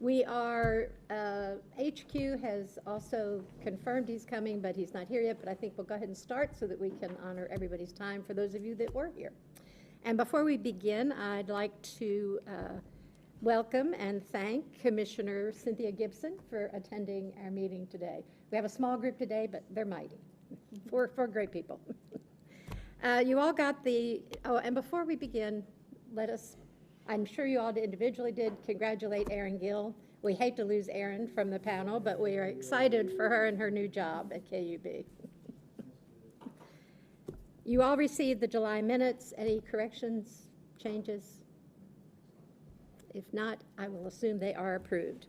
We are, HQ has also confirmed he's coming, but he's not here yet, but I think we'll go ahead and start so that we can honor everybody's time for those of you that were here. And before we begin, I'd like to welcome and thank Commissioner Cynthia Gibson for attending our meeting today. We have a small group today, but they're mighty. Four great people. You all got and before we begin, I'm sure you all individually did congratulate Erin Gill. We hate to lose Erin from the panel, but we are excited for her and her new job at KUB. You all received the July minutes. Any corrections, changes? If not, I will assume they are approved.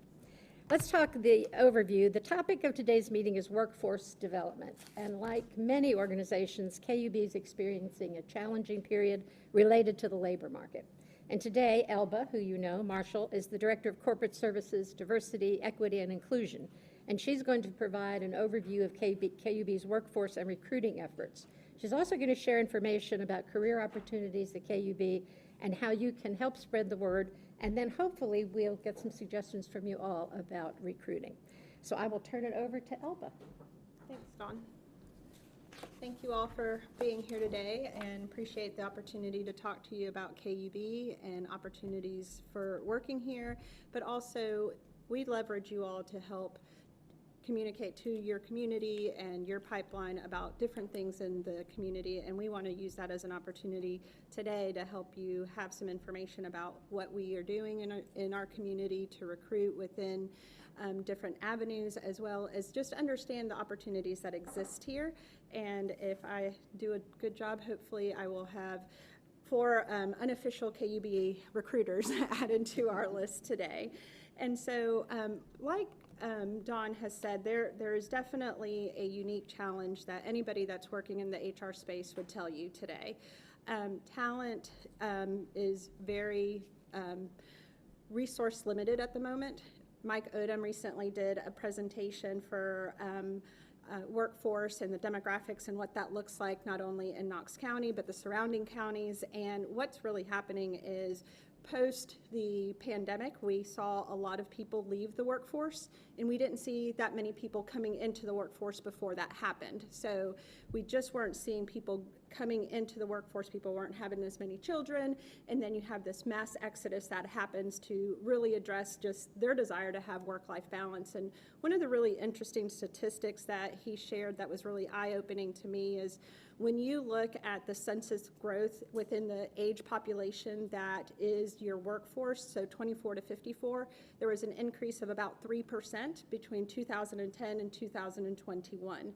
Let's talk the overview. The topic of today's meeting is workforce development. And like many organizations, KUB is experiencing a challenging period related to the labor market. And today, Elba, who you know, Marshall, is the Director of Corporate Services, Diversity, Equity, and Inclusion. And she's going to provide an overview of KUB's workforce and recruiting efforts. She's also going to share information about career opportunities at KUB and how you can help spread the word. And then hopefully we'll get some suggestions from you all about recruiting. So I will turn it over to Elba. Thanks, Dawn. Thank you all for being here today and appreciate the opportunity to talk to you about KUB and opportunities for working here, but also we leverage you all to help communicate to your community and your pipeline about different things in the community, and we want to use that as an opportunity today to help you have some information about what we are doing in our community to recruit within different avenues, as well as just understand the opportunities that exist here. And if I do a good job, hopefully I will have 4 unofficial KUB recruiters added to our list today. And so like Dawn has said, there is definitely a unique challenge that anybody that's working in the HR space would tell you today. Talent is very resource limited at the moment. Mike Odom recently did a presentation for workforce and the demographics and what that looks like, not only in Knox County, but the surrounding counties. And what's really happening is post the pandemic, we saw a lot of people leave the workforce, and we didn't see that many people coming into the workforce before that happened. So we just weren't seeing people coming into the workforce. People weren't having as many children, and then you have this mass exodus that happens to really address just their desire to have work-life balance. And one of the really interesting statistics that he shared that was really eye-opening to me is when you look at the census growth within the age population that is your workforce, so 24 to 54, there was an increase of about 3% between 2010 and 2021,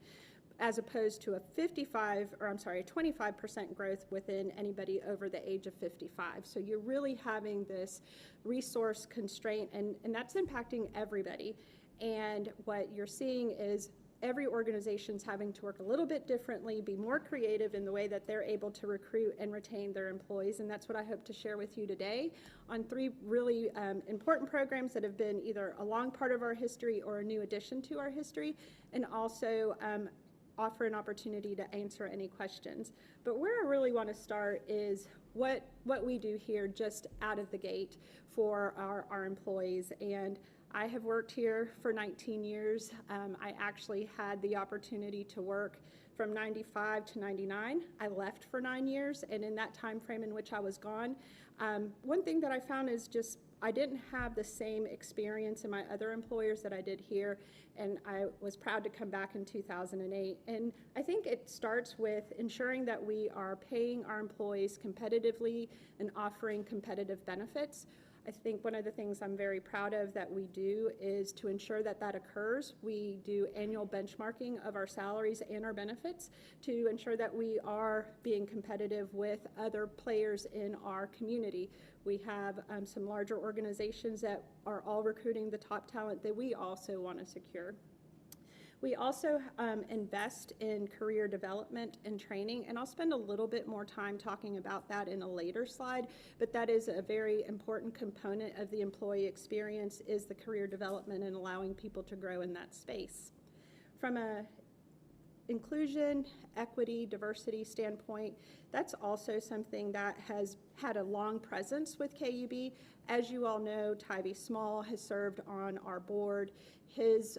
as opposed to a 25% growth within anybody over the age of 55. So you're really having this resource constraint, and that's impacting everybody. And what you're seeing is every organization's having to work a little bit differently, be more creative in the way that they're able to recruit and retain their employees. And that's what I hope to share with you today on 3 really important programs that have been either a long part of our history or a new addition to our history, and also offer an opportunity to answer any questions. But where I really want to start is what we do here just out of the gate for our employees. And I have worked here for 19 years. I actually had the opportunity to work from 95 to 99. I left for 9 years, and in that time frame in which I was gone, one thing that I found is just I didn't have the same experience in my other employers that I did here, and I was proud to come back in 2008. And I think it starts with ensuring that we are paying our employees competitively and offering competitive benefits. I think one of the things I'm very proud of that we do is to ensure that that occurs. We do annual benchmarking of our salaries and our benefits to ensure that we are being competitive with other players in our community. We have some larger organizations that are all recruiting the top talent that we also want to secure. We also invest in career development and training, and I'll spend a little bit more time talking about that in a later slide, but that is a very important component of the employee experience, is the career development and allowing people to grow in that space. From a inclusion, equity, diversity standpoint, that's also something that has had a long presence with KUB. As you all know, Tybee Small has served on our board. His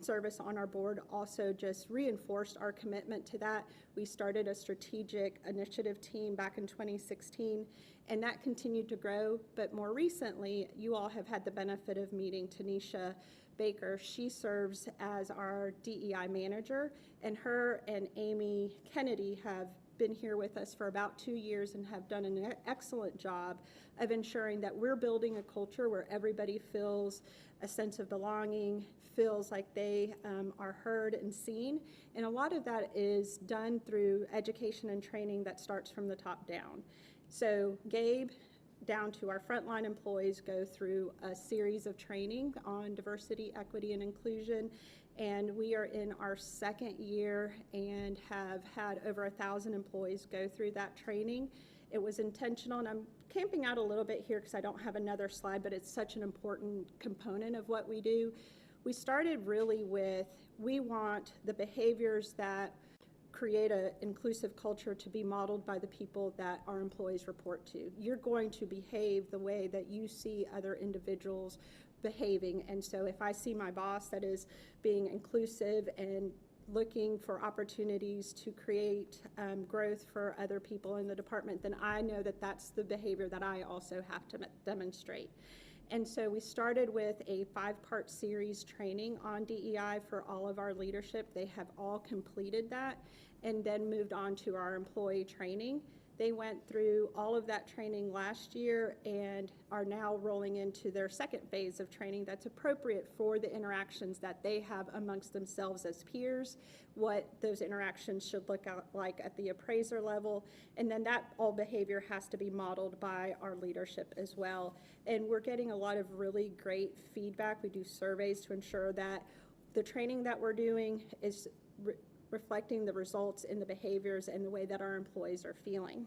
service on our board also just reinforced our commitment to that. We started a strategic initiative team back in 2016, and that continued to grow. But more recently, you all have had the benefit of meeting Tanisha Baker. She serves as our DEI manager, and her and Amy Kennedy have been here with us for about 2 years and have done an excellent job of ensuring that we're building a culture where everybody feels a sense of belonging, feels like they are heard and seen. And a lot of that is done through education and training that starts from the top down. So Gabe, down to our frontline employees, go through a series of training on diversity, equity, and inclusion. And we are in our second year and have had over 1,000 employees go through that training. It was intentional, and I'm camping out a little bit here because I don't have another slide, but it's such an important component of what we do. We started really with, we want the behaviors that create an inclusive culture to be modeled by the people that our employees report to. You're going to behave the way that you see other individuals behaving. And so if I see my boss that is being inclusive and looking for opportunities to create growth for other people in the department, then I know that that's the behavior that I also have to demonstrate. And so we started with a 5-part series training on DEI for all of our leadership. They have all completed that and then moved on to our employee training. They went through all of that training last year and are now rolling into their second phase of training that's appropriate for the interactions that they have amongst themselves as peers, what those interactions should look like at the appraiser level, and then that all behavior has to be modeled by our leadership as well. And we're getting a lot of really great feedback. We do surveys to ensure that the training that we're doing is reflecting the results in the behaviors and the way that our employees are feeling.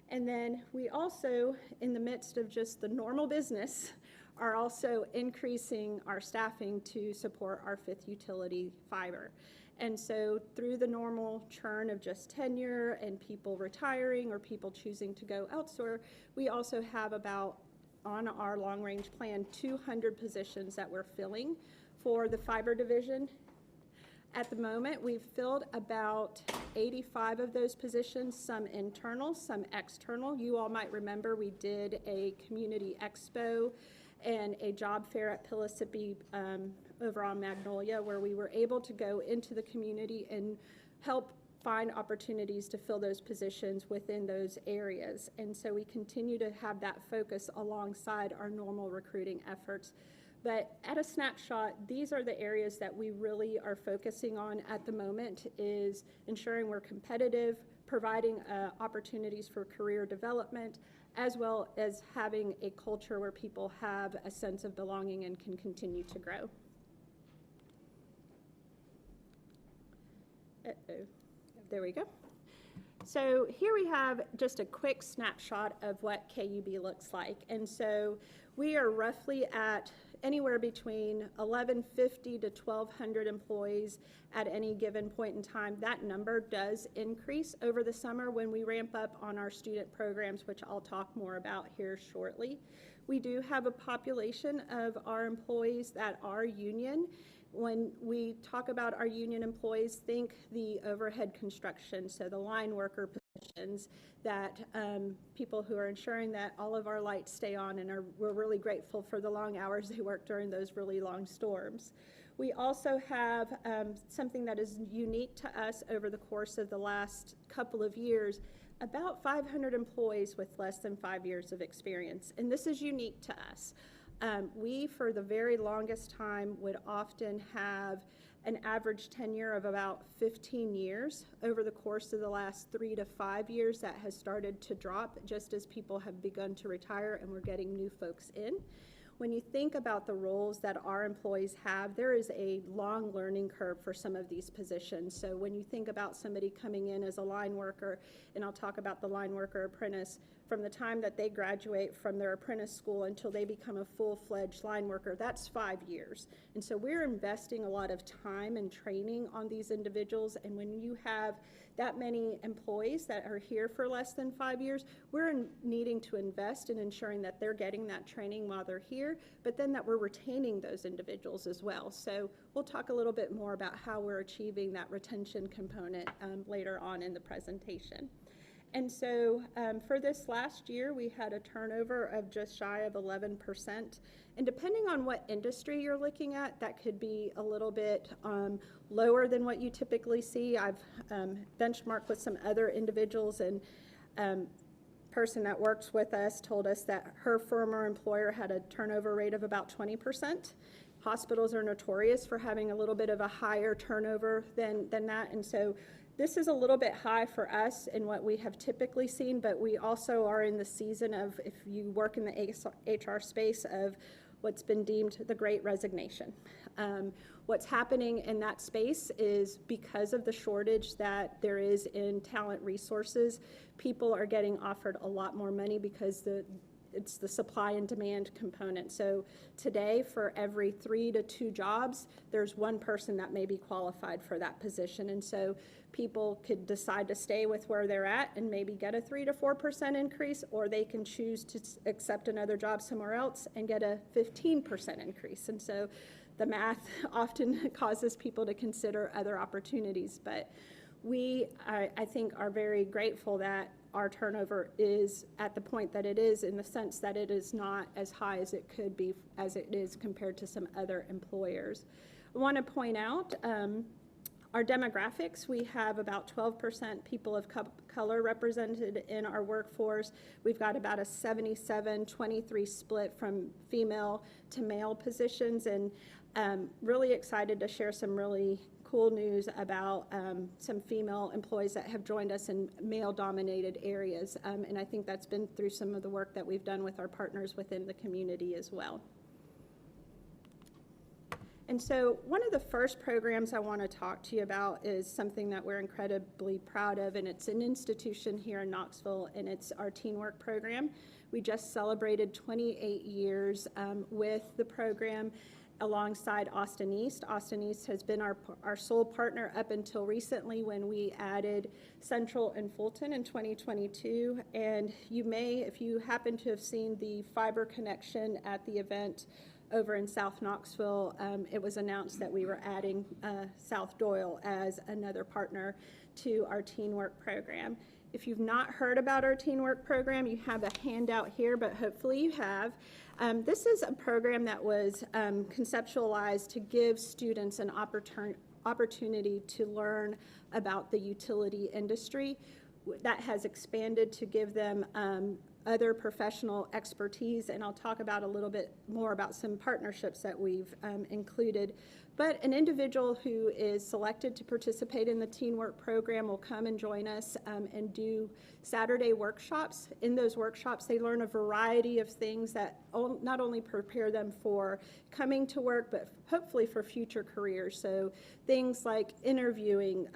And then we also, in the midst of just the normal business, are also increasing our staffing to support our 5th utility fiber. And so through the normal churn of just tenure and people retiring or people choosing to go elsewhere, we also have about, on our long-range plan, 200 positions that we're filling for the fiber division. At the moment, we've filled about 85 of those positions, some internal, some external. You all might remember we did a community expo and a job fair at Pillissippi over on Magnolia, where we were able to go into the community and help find opportunities to fill those positions within those areas. And so we continue to have that focus alongside our normal recruiting efforts. But at a snapshot, these are the areas that we really are focusing on at the moment, is ensuring we're competitive, providing opportunities for career development, as well as having a culture where people have a sense of belonging and can continue to grow. There we go. So here we have just a quick snapshot of what KUB looks like. And so we are roughly at anywhere between 1,150 to 1,200 employees at any given point in time. That number does increase over the summer when we ramp up on our student programs, which I'll talk more about here shortly. We do have a population of our employees that are union. When we talk about our union employees, think the overhead construction, so the line worker positions, that people who are ensuring that all of our lights stay on, and we're really grateful for the long hours they work during those really long storms. We also have something that is unique to us over the course of the last couple of years, about 500 employees with less than 5 years of experience, and this is unique to us. We, for the very longest time, would often have an average tenure of about 15 years. Over the course of the last 3 to 5 years, that has started to drop just as people have begun to retire and we're getting new folks in. When you think about the roles that our employees have, there is a long learning curve for some of these positions. So when you think about somebody coming in as a line worker, and I'll talk about the line worker apprentice, from the time that they graduate from their apprentice school until they become a full-fledged line worker, that's 5 years. And so we're investing a lot of time and training on these individuals, and when you have that many employees that are here for less than 5 years, we're needing to invest in ensuring that they're getting that training while they're here, but then that we're retaining those individuals as well. So we'll talk a little bit more about how we're achieving that retention component later on in the presentation. And so for this last year, we had a turnover of just shy of 11%. And depending on what industry you're looking at, that could be a little bit lower than what you typically see. I've benchmarked with some other individuals, and person that works with us told us that her former employer had a turnover rate of about 20%. Hospitals are notorious for having a little bit of a higher turnover than that, and so this is a little bit high for us in what we have typically seen, but we also are in the season of, if you work in the HR space, of what's been deemed the Great Resignation. What's happening in that space is because of the shortage that there is in talent resources, people are getting offered a lot more money because it's the supply and demand component. So today, for every 3 to 2 jobs, there's one person that may be qualified for that position. And so people could decide to stay with where they're at and maybe get a 3 to 4% increase, or they can choose to accept another job somewhere else and get a 15% increase. And so the math often causes people to consider other opportunities. But we, I think, are very grateful that our turnover is at the point that it is, in the sense that it is not as high as it could be, as it is compared to some other employers. I want to point out our demographics. We have about 12% people of color represented in our workforce. We've got about a 77-23 split from female to male positions, and really excited to share some really cool news about some female employees that have joined us in male-dominated areas, and I think that's been through some of the work that we've done with our partners within the community as well. And so one of the first programs I want to talk to you about is something that we're incredibly proud of, and it's an institution here in Knoxville, and it's our Teen Work program. We just celebrated 28 years with the program alongside Austin East. Austin East has been our sole partner up until recently, when we added Central and Fulton in 2022. And you may, if you happen to have seen the fiber connection at the event over in South Knoxville, it was announced that we were adding South Doyle as another partner to our Teen Work program. If you've not heard about our Teen Work program, you have a handout here, but hopefully you have. This is a program that was conceptualized to give students an opportunity to learn about the utility industry. That has expanded to give them other professional expertise, and I'll talk about a little bit more about some partnerships that we've included. But an individual who is selected to participate in the Teen Work program will come and join us and do Saturday workshops. In those workshops, they learn a variety of things that not only prepare them for coming to work, but hopefully for future careers. So things like interviewing,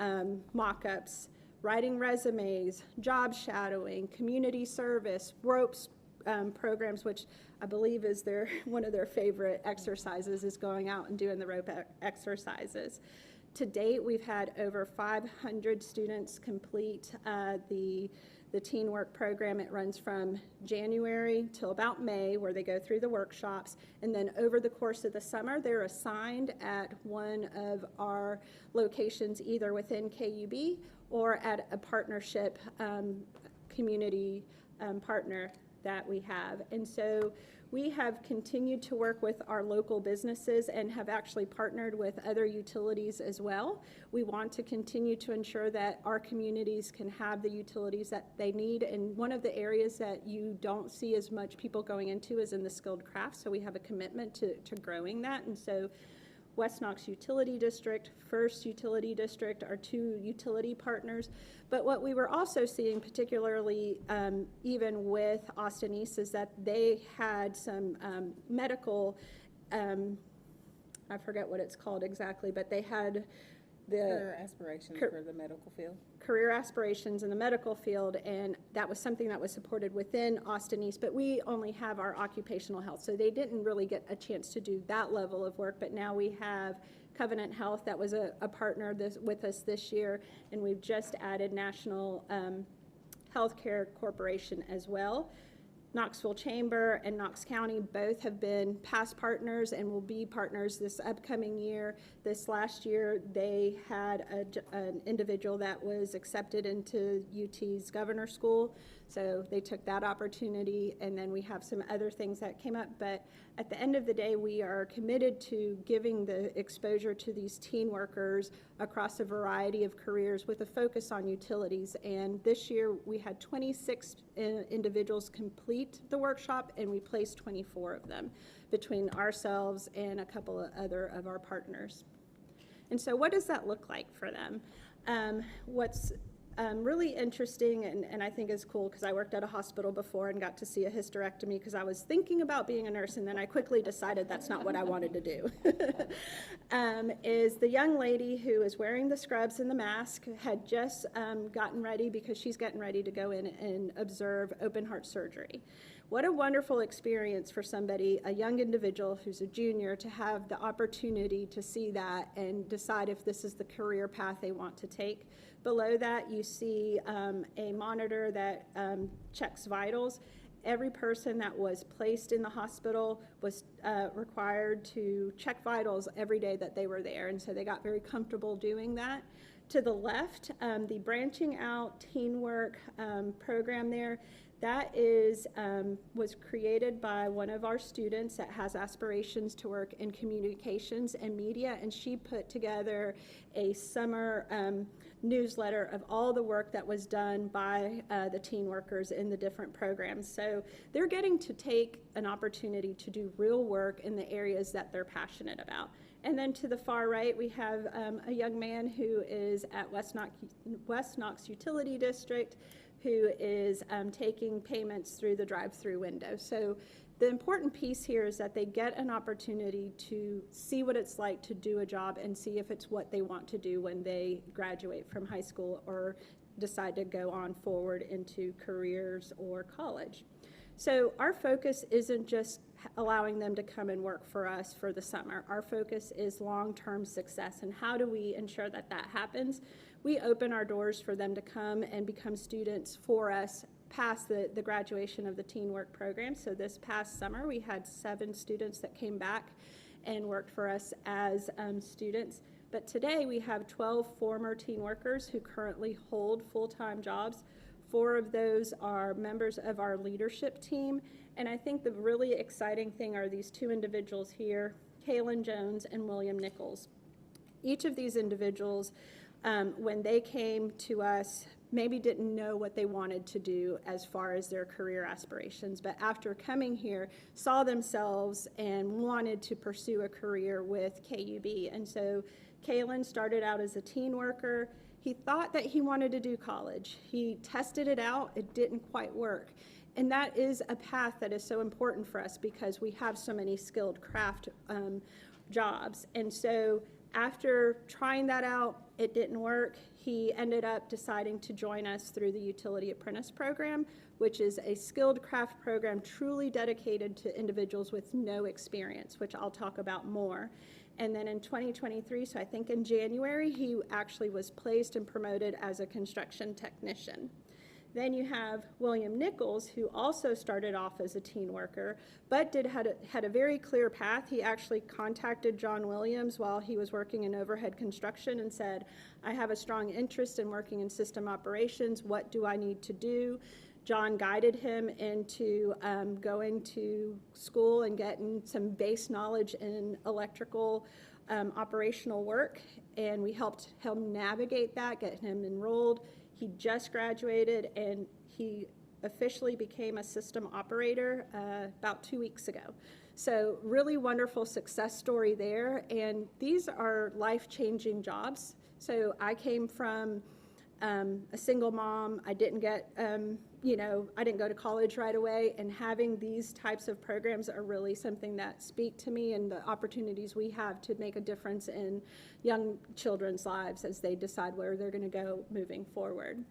mock-ups, writing resumes, job shadowing, community service, ropes programs, which I believe is one of their favorite exercises, is going out and doing the rope exercises. To date, we've had over 500 students complete the Teen Work program. It runs from January till about May, where they go through the workshops, and then over the course of the summer, they're assigned at one of our locations, either within KUB or at a partnership community partner that we have. And so we have continued to work with our local businesses and have actually partnered with other utilities as well. We want to continue to ensure that our communities can have the utilities that they need. And one of the areas that you don't see as much people going into is in the skilled crafts. So we have a commitment to growing that. And so West Knox Utility District, First Utility District are two utility partners. But what we were also seeing, particularly even with Austin East, is that they had some medical, I forget what it's called exactly, but they had Career aspirations for the medical field. Career aspirations in the medical field, and that was something that was supported within Austin East, but we only have our occupational health, so they didn't really get a chance to do that level of work. But now we have Covenant Health that was a partner with us this year, and we've just added National Healthcare Corporation as well. Knoxville Chamber and Knox County both have been past partners and will be partners this upcoming year. This last year, they had an individual that was accepted into UT's Governor School, so they took that opportunity, and then we have some other things that came up. But at the end of the day, we are committed to giving the exposure to these teen workers across a variety of careers with a focus on utilities. And this year, we had 26 individuals complete the workshop, and we placed 24 of them between ourselves and a couple of other of our partners. And so what does that look like for them? What's really interesting and I think is cool, because I worked at a hospital before and got to see a hysterectomy because I was thinking about being a nurse, and then I quickly decided that's not what I wanted to do, is the young lady who is wearing the scrubs and the mask had just gotten ready because she's getting ready to go in and observe open heart surgery. What a wonderful experience for somebody, a young individual who's a junior, to have the opportunity to see that and decide if this is the career path they want to take. Below that, you see a monitor that checks vitals. Every person that was placed in the hospital was required to check vitals every day that they were there, and so they got very comfortable doing that. To the left, the Branching Out Teen Work program there, that is, was created by one of our students that has aspirations to work in communications and media, and she put together a summer newsletter of all the work that was done by the teen workers in the different programs. So they're getting to take an opportunity to do real work in the areas that they're passionate about. And then to the far right, we have a young man who is at West Knox Utility District, who is taking payments through the drive-through window. So the important piece here is that they get an opportunity to see what it's like to do a job and see if it's what they want to do when they graduate from high school or decide to go on forward into careers or college. So our focus isn't just allowing them to come and work for us for the summer. Our focus is long-term success, and how do we ensure that that happens? We open our doors for them to come and become students for us past the graduation of the Teen Work program. So this past summer, we had 7 students that came back and worked for us as students. But today, we have 12 former teen workers who currently hold full-time jobs. 4 of those are members of our leadership team. And I think the really exciting thing are these 2 individuals here, Kaylin Jones and William Nichols. Each of these individuals, when they came to us, maybe didn't know what they wanted to do as far as their career aspirations, but after coming here, saw themselves and wanted to pursue a career with KUB. And so Kaylin started out as a teen worker. He thought that he wanted to do college. He tested it out. It didn't quite work. And that is a path that is so important for us because we have so many skilled craft jobs. And so after trying that out, it didn't work. He ended up deciding to join us through the Utility Apprentice Program, which is a skilled craft program truly dedicated to individuals with no experience, which I'll talk about more. And then in 2023, so I think in January, he actually was placed and promoted as a construction technician. Then you have William Nichols, who also started off as a teen worker, but had a very clear path. He actually contacted John Williams while he was working in overhead construction and said, I have a strong interest in working in system operations. What do I need to do? John guided him into going to school and getting some base knowledge in electrical operational work, and we helped him navigate that, get him enrolled. He just graduated, and he officially became a system operator about 2 weeks ago. So really wonderful success story there, and these are life-changing jobs. So I came from a single mom. I didn't get I didn't go to college right away, and having these types of programs are really something that speak to me, and the opportunities we have to make a difference in young children's lives as they decide where they're going to go moving forward.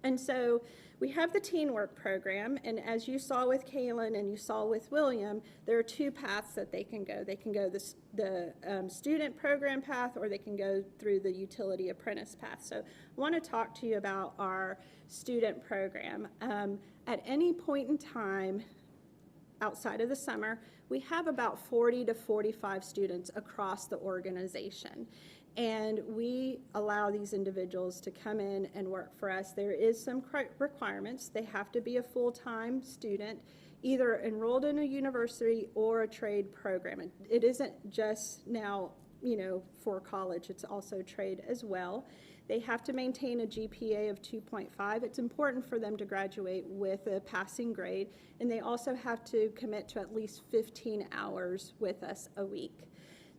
And so we have the teen work program, and as you saw with Kaylin and you saw with William, there are two paths that they can go. They can go the student program path, or they can go through the utility apprentice path. So I want to talk to you about our student program. At any point in time, outside of the summer, we have about 40 to 45 students across the organization. And we allow these individuals to come in and work for us. There is some requirements. They have to be a full-time student, either enrolled in a university or a trade program. It isn't just now, for college, it's also trade as well. They have to maintain a GPA of 2.5. It's important for them to graduate with a passing grade, and they also have to commit to at least 15 hours with us a week.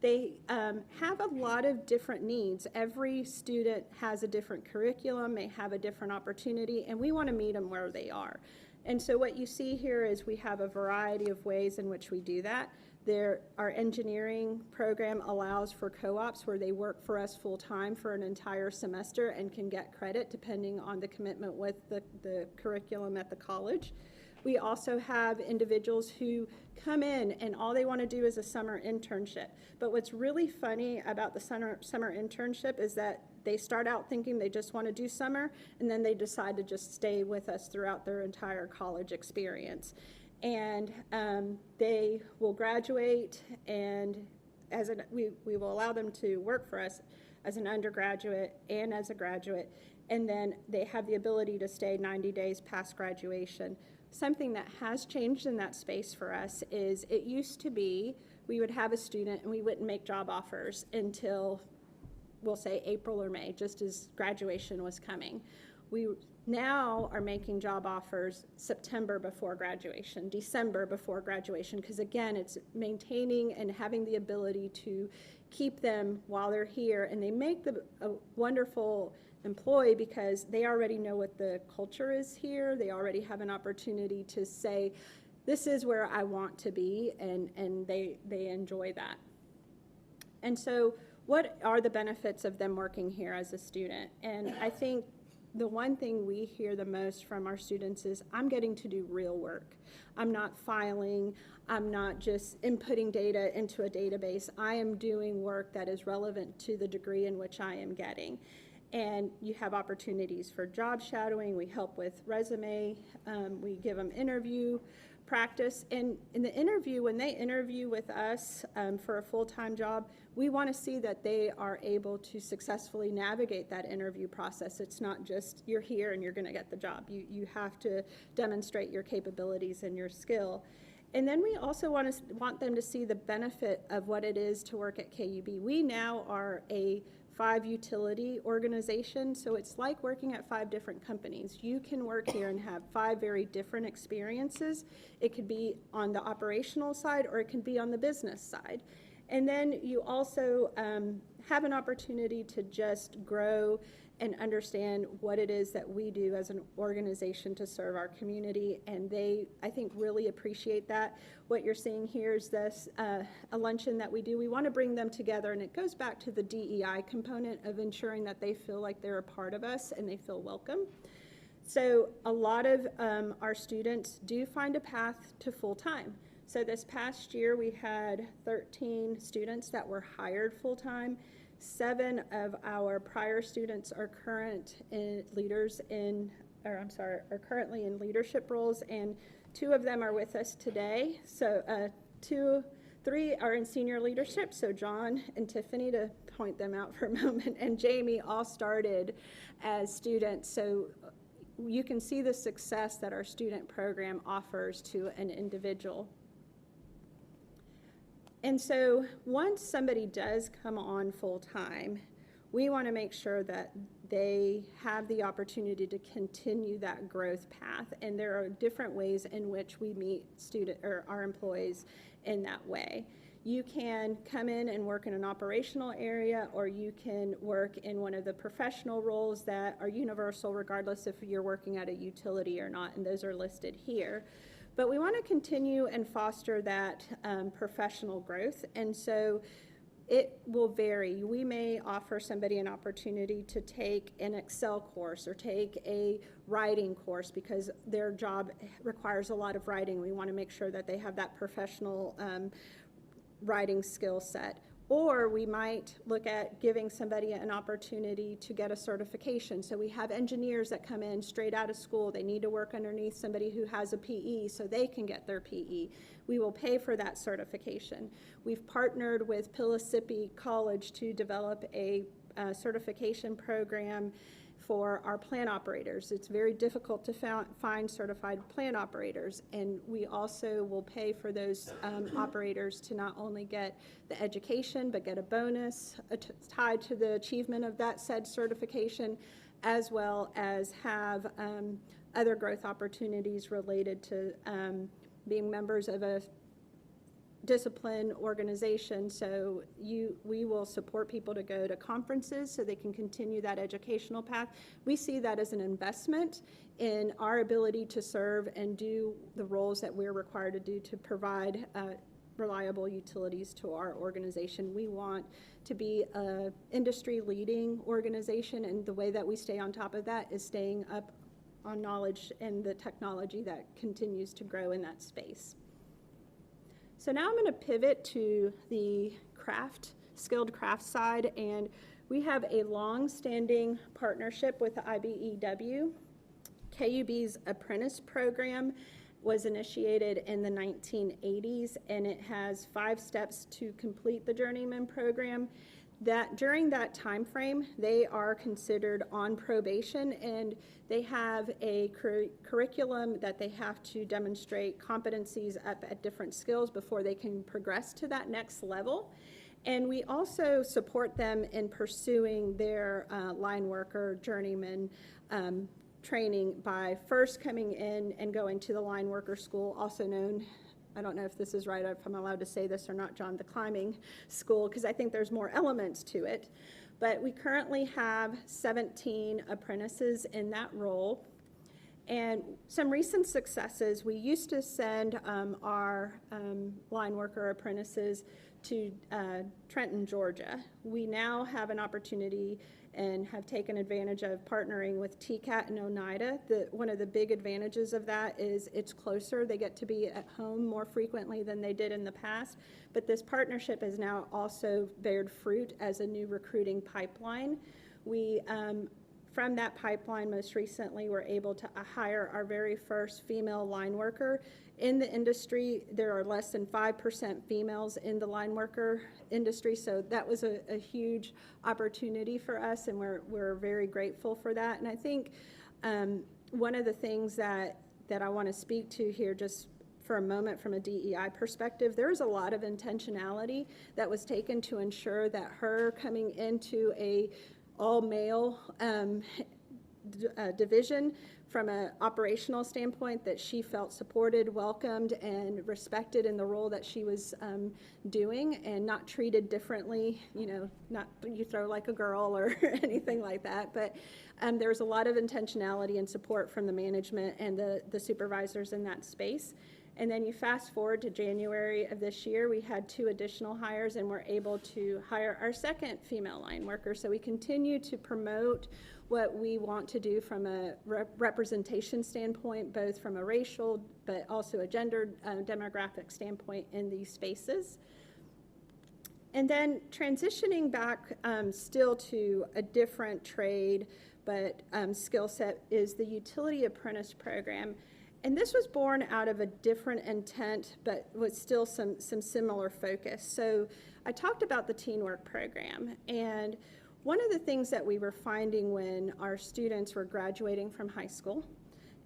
They have a lot of different needs. Every student has a different curriculum, may have a different opportunity, and we want to meet them where they are. And so what you see here is we have a variety of ways in which we do that. Our engineering program allows for co-ops where they work for us full-time for an entire semester and can get credit depending on the commitment with the curriculum at the college. We also have individuals who come in and all they want to do is a summer internship. But what's really funny about the summer internship is that they start out thinking they just want to do summer, and then they decide to just stay with us throughout their entire college experience. And they will graduate, and we will allow them to work for us as an undergraduate and as a graduate, and then they have the ability to stay 90 days past graduation. Something that has changed in that space for us is it used to be we would have a student and we wouldn't make job offers until, we'll say, April or May, just as graduation was coming. We now are making job offers September before graduation, December before graduation, because again, it's maintaining and having the ability to keep them while they're here, and they make a wonderful employee because they already know what the culture is here. They already have an opportunity to say, this is where I want to be, and they enjoy that. And so what are the benefits of them working here as a student? And I think the one thing we hear the most from our students is, I'm getting to do real work. I'm not filing, I'm not just inputting data into a database. I am doing work that is relevant to the degree in which I am getting. And you have opportunities for job shadowing. We help with resume. We give them interview practice. And in the interview, when they interview with us for a full-time job, we want to see that they are able to successfully navigate that interview process. It's not just you're here and you're going to get the job. You have to demonstrate your capabilities and your skill. And then we also want them to see the benefit of what it is to work at KUB. We now are a 5 utility organization, so it's like working at 5 different companies. You can work here and have 5 very different experiences. It could be on the operational side, or it can be on the business side. And then you also have an opportunity to just grow and understand what it is that we do as an organization to serve our community, and they, I think, really appreciate that. What you're seeing here is this, a luncheon that we do. We want to bring them together, and it goes back to the DEI component of ensuring that they feel like they're a part of us and they feel welcome. So a lot of our students do find a path to full-time. So this past year we had 13 students that were hired full-time. 7 of our prior students are currently in leadership roles, and 2 of them are with us today. So 3 are in senior leadership. So John and Tiffany, to point them out for a moment, and Jamie all started as students. So you can see the success that our student program offers to an individual. And so once somebody does come on full-time, we want to make sure that they have the opportunity to continue that growth path. And there are different ways in which we meet our employees in that way. You can come in and work in an operational area, or you can work in one of the professional roles that are universal regardless if you're working at a utility or not, and those are listed here. But we want to continue and foster that professional growth, and so it will vary. We may offer somebody an opportunity to take an Excel course or take a writing course because their job requires a lot of writing. We want to make sure that they have that professional writing skill set. Or we might look at giving somebody an opportunity to get a certification. So we have engineers that come in straight out of school. They need to work underneath somebody who has a PE so they can get their PE. We will pay for that certification. We've partnered with Pillissippi College to develop a certification program for our plant operators. It's very difficult to find certified plant operators, and we also will pay for those operators to not only get the education, but get a bonus tied to the achievement of that said certification, as well as have other growth opportunities related to being members of a discipline organization. So we will support people to go to conferences so they can continue that educational path. We see that as an investment in our ability to serve and do the roles that we're required to do to provide reliable utilities to our organization. We want to be an industry leading organization, and the way that we stay on top of that is staying up on knowledge and the technology that continues to grow in that space. So now I'm going to pivot to the skilled craft side, and we have a long-standing partnership with the IBEW. KUB's apprentice program was initiated in the 1980s, and it has 5 steps to complete the journeyman program. That during that time frame, they are considered on probation, and they have a curriculum that they have to demonstrate competencies at different skills before they can progress to that next level. And we also support them in pursuing their line worker journeyman training by first coming in and going to the line worker school, also known, I don't know if this is right, if I'm allowed to say this or not, John, the climbing school, because I think there's more elements to it. But we currently have 17 apprentices in that role. And some recent successes, we used to send our line worker apprentices to Trenton, Georgia. We now have an opportunity and have taken advantage of partnering with TCAT and Oneida. One of the big advantages of that is it's closer. They get to be at home more frequently than they did in the past. But this partnership has now also bared fruit as a new recruiting pipeline. We, from that pipeline, most recently, were able to hire our very first female line worker. In the industry, there are less than 5% females in the line worker industry, so that was a huge opportunity for us, and we're very grateful for that. And I think one of the things that I want to speak to here just for a moment from a DEI perspective, there's a lot of intentionality that was taken to ensure that her coming into a all-male division from an operational standpoint, that she felt supported, welcomed, and respected in the role that she was doing, and not treated differently, not you throw like a girl or anything like that. But there's a lot of intentionality and support from the management and the supervisors in that space. And then you fast forward to January of this year, we had 2 additional hires, and we're able to hire our second female line worker. So we continue to promote what we want to do from a representation standpoint, both from a racial but also a gender demographic standpoint in these spaces. And then transitioning back still to a different trade but skill set is the utility apprentice program. And this was born out of a different intent, but with still some similar focus. So I talked about the teen work program, and one of the things that we were finding when our students were graduating from high school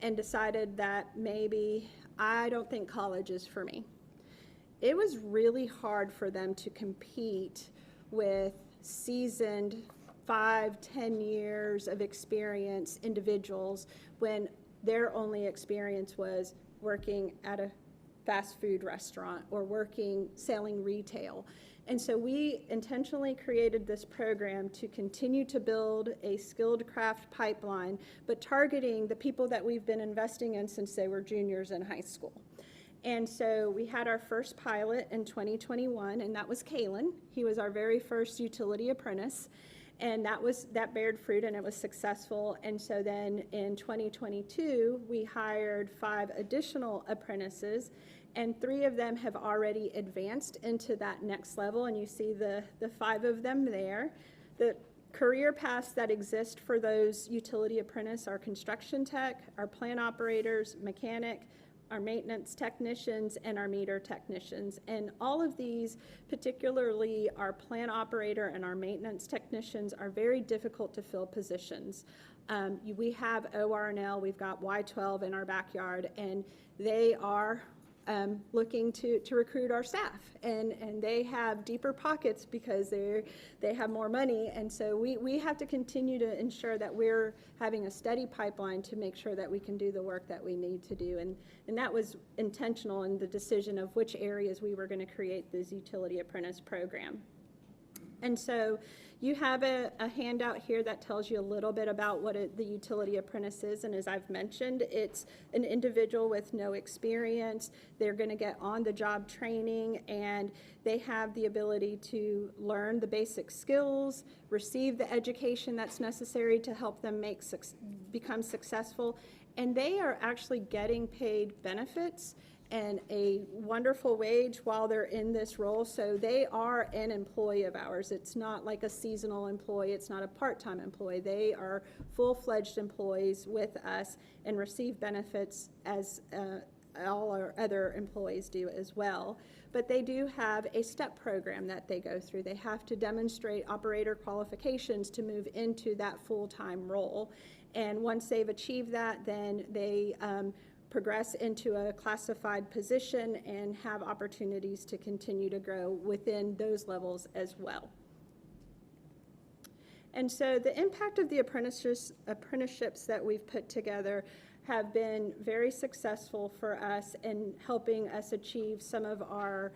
and decided that maybe I don't think college is for me, it was really hard for them to compete with seasoned 5-10 years of experience individuals when their only experience was working at a fast food restaurant or working selling retail. And so we intentionally created this program to continue to build a skilled craft pipeline, but targeting the people that we've been investing in since they were juniors in high school. And so we had our first pilot in 2021, and that was Kalen. He was our very first utility apprentice, and that bared fruit, and it was successful. And so then in 2022, we hired 5 additional apprentices, and 3 of them have already advanced into that next level, and you see the 5 of them there. The career paths that exist for those utility apprentice are construction tech, our plant operators, mechanic, our maintenance technicians, and our meter technicians. And all of these, particularly our plant operator and our maintenance technicians, are very difficult to fill positions. We have OR&L, we've got Y12 in our backyard, and they are looking to recruit our staff, and they have deeper pockets because they have more money, and so we have to continue to ensure that we're having a steady pipeline to make sure that we can do the work that we need to do, and that was intentional in the decision of which areas we were going to create this utility apprentice program. And so you have a handout here that tells you a little bit about what the utility apprentice is, and as I've mentioned, it's an individual with no experience. They're going to get on-the-job training, and they have the ability to learn the basic skills, receive the education that's necessary to help them become successful, and they are actually getting paid benefits and a wonderful wage while they're in this role. So they are an employee of ours. It's not like a seasonal employee. It's not a part-time employee. They are full-fledged employees with us and receive benefits as all our other employees do as well. But they do have a step program that they go through. They have to demonstrate operator qualifications to move into that full-time role. And once they've achieved that, then they progress into a classified position and have opportunities to continue to grow within those levels as well. And so the impact of the apprenticeships that we've put together have been very successful for us in helping us achieve some of our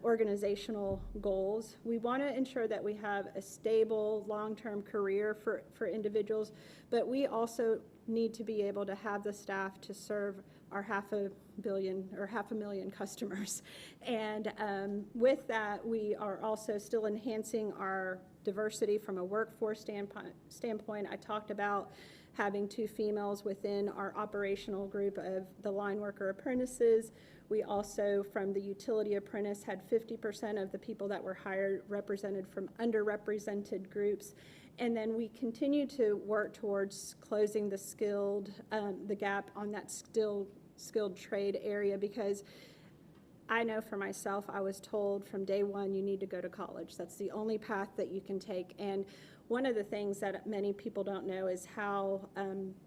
organizational goals. We want to ensure that we have a stable, long-term career for individuals, but we also need to be able to have the staff to serve our 500 million customers. And with that, we are also still enhancing our diversity from a workforce standpoint. I talked about having 2 females within our operational group of the line worker apprentices. We also, from the utility apprentice, had 50% of the people that were hired represented from underrepresented groups. And then we continue to work towards closing the gap on that skilled trade area, because I know for myself, I was told from day one, you need to go to college. That's the only path that you can take. And one of the things that many people don't know is how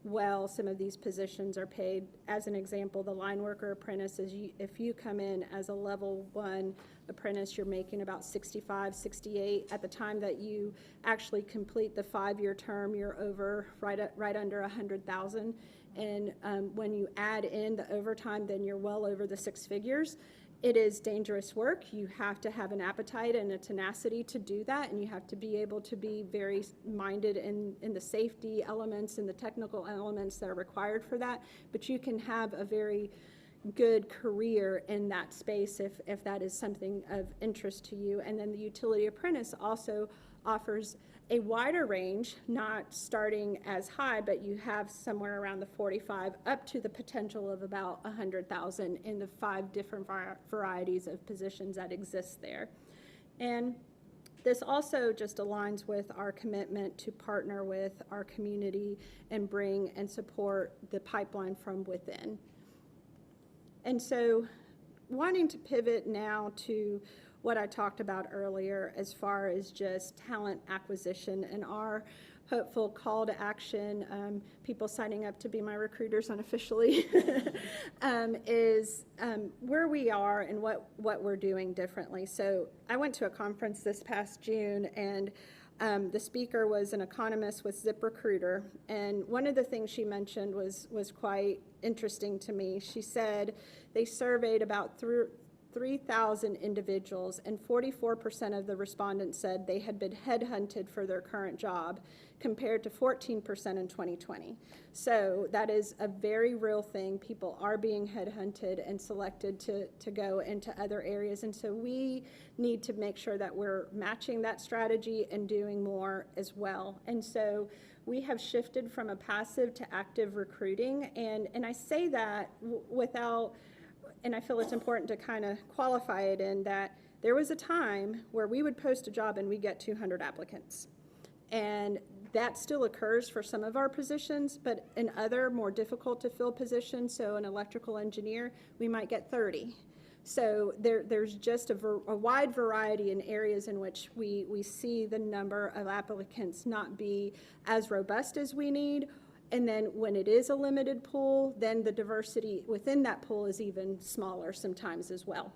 well some of these positions are paid. As an example, the line worker apprentice, if you come in as a level 1 apprentice, you're making about 65, 68. At the time that you actually complete the 5-year term, you're over right under 100,000. And when you add in the overtime, then you're well over the 6 figures. It is dangerous work. You have to have an appetite and a tenacity to do that, and you have to be able to be very minded in the safety elements and the technical elements that are required for that. But you can have a very good career in that space if that is something of interest to you. And then the utility apprentice also offers a wider range, not starting as high, but you have somewhere around the 45 up to the potential of about 100,000 in the 5 different varieties of positions that exist there. And this also just aligns with our commitment to partner with our community and bring and support the pipeline from within. And so wanting to pivot now to what I talked about earlier as far as just talent acquisition and our hopeful call to action, people signing up to be my recruiters unofficially, is where we are and what we're doing differently. So I went to a conference this past June, and The speaker was an economist with ZipRecruiter, and one of the things she mentioned was quite interesting to me. She said they surveyed about 3,000 individuals, and 44% of the respondents said they had been headhunted for their current job, compared to 14% in 2020. So that is a very real thing. People are being headhunted and selected to go into other areas, and so we need to make sure that we're matching that strategy and doing more as well. And so we have shifted from a passive to active recruiting, and I say that without, and I feel it's important to kind of qualify it in that there was a time where we would post a job and we get 200 applicants. And that still occurs for some of our positions, but in other more difficult to fill positions, so an electrical engineer, we might get 30. So there's just a wide variety in areas in which we see the number of applicants not be as robust as we need. And then when it is a limited pool, then the diversity within that pool is even smaller sometimes as well.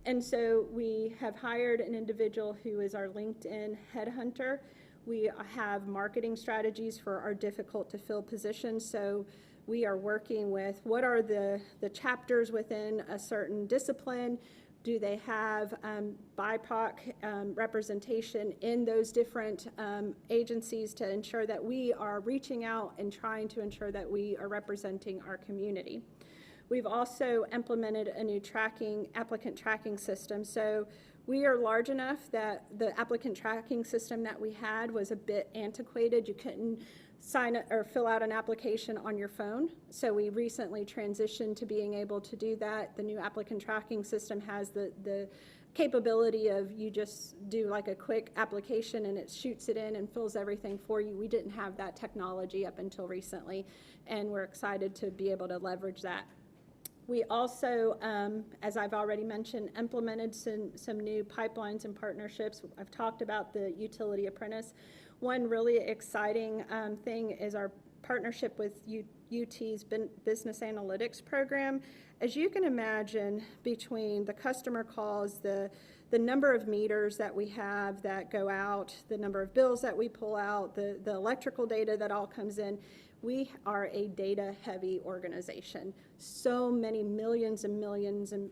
And so we have hired an individual who is our LinkedIn headhunter. We have marketing strategies for our difficult to fill positions. So we are working with what are the chapters within a certain discipline. Do they have BIPOC representation in those different agencies to ensure that we are reaching out and trying to ensure that we are representing our community? We've also implemented a new applicant tracking system. So we are large enough that the applicant tracking system that we had was a bit antiquated. You couldn't sign or fill out an application on your phone. So we recently transitioned to being able to do that. The new applicant tracking system has the capability of you just do like a quick application and it shoots it in and fills everything for you. We didn't have that technology up until recently, and we're excited to be able to leverage that. We also, as I've already mentioned, implemented some new pipelines and partnerships. I've talked about the utility apprentice. One really exciting thing is our partnership with UT's business analytics program. As you can imagine, between the customer calls, the number of meters that we have that go out, the number of bills that we pull out, the electrical data that all comes in, we are a data-heavy organization. So many millions and millions and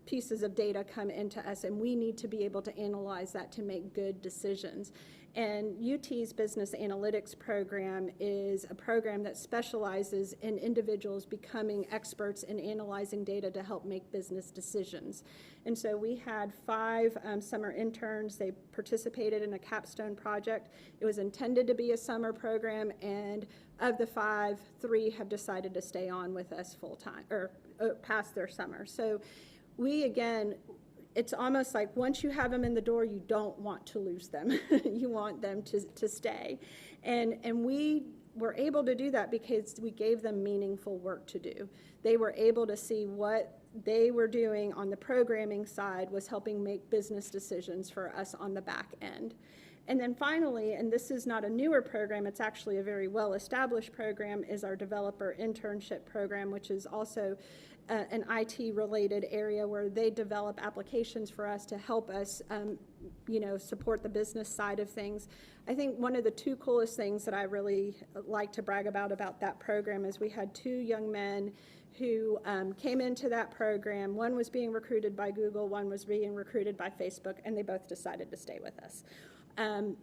pieces of data come into us, and we need to be able to analyze that to make good decisions. And UT's Business Analytics program is a program that specializes in individuals becoming experts in analyzing data to help make business decisions. And so we had 5 summer interns. They participated in a capstone project. It was intended to be a summer program, and of the 5, 3 have decided to stay on with us full time or past their summer. So we, again, it's almost like once you have them in the door, you don't want to lose them. You want them to stay. And we were able to do that because we gave them meaningful work to do. They were able to see what they were doing on the programming side was helping make business decisions for us on the back end. And then finally, and this is not a newer program, it's actually a very well-established program, is our developer internship program, which is also an IT-related area where they develop applications for us to help us, support the business side of things. I think one of the 2 coolest things that I really like to brag about that program is we had 2 young men who came into that program. One was being recruited by Google, one was being recruited by Facebook, and they both decided to stay with us.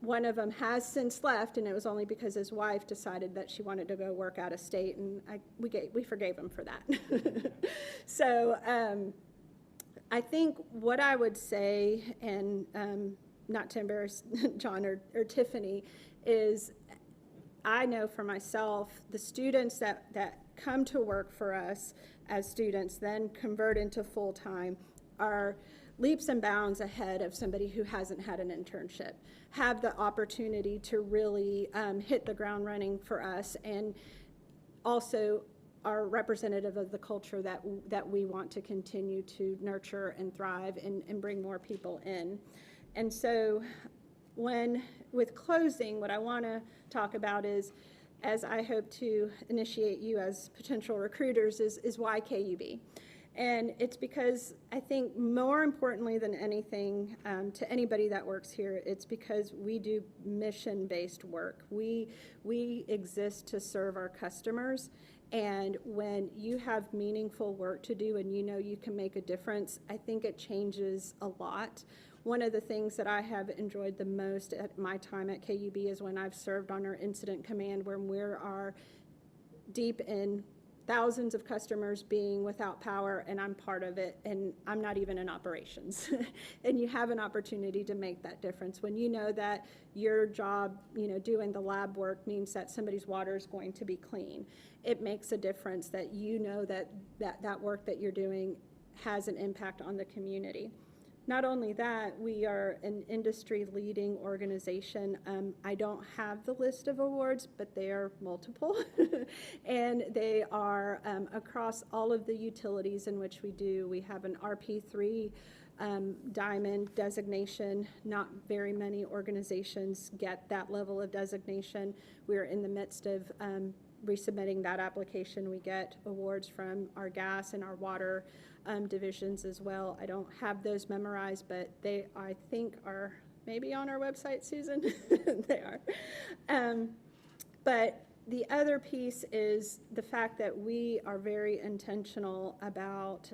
One of them has since left, and it was only because his wife decided that she wanted to go work out of state, and we forgave him for that. So I think what I would say, and not to embarrass John or Tiffany, is I know for myself, the students that come to work for us as students, then convert into full-time, are leaps and bounds ahead of somebody who hasn't had an internship, have the opportunity to really hit the ground running for us, and also are representative of the culture that we want to continue to nurture and thrive and bring more people in. And so with closing, what I want to talk about is, as I hope to initiate you as potential recruiters, is why KUB. And it's because I think more importantly than anything, to anybody that works here, it's because we do mission-based work. We exist to serve our customers. And when you have meaningful work to do and you know you can make a difference, I think it changes a lot. One of the things that I have enjoyed the most at my time at KUB is when I've served on our incident command, where we are deep in thousands of customers being without power, and I'm part of it, and I'm not even in operations. And you have an opportunity to make that difference. When you know that your job, doing the lab work means that somebody's water is going to be clean, it makes a difference that you know that work that you're doing has an impact on the community. Not only that, we are an industry-leading organization. I don't have the list of awards, but they are multiple. And they are across all of the utilities in which we do. We have an RP3 diamond designation. Not very many organizations get that level of designation. We're in the midst of resubmitting that application. We get awards from our gas and our water divisions as well. I don't have those memorized, but they, I think, are maybe on our website, Susan. They are. But the other piece is the fact that we are very intentional about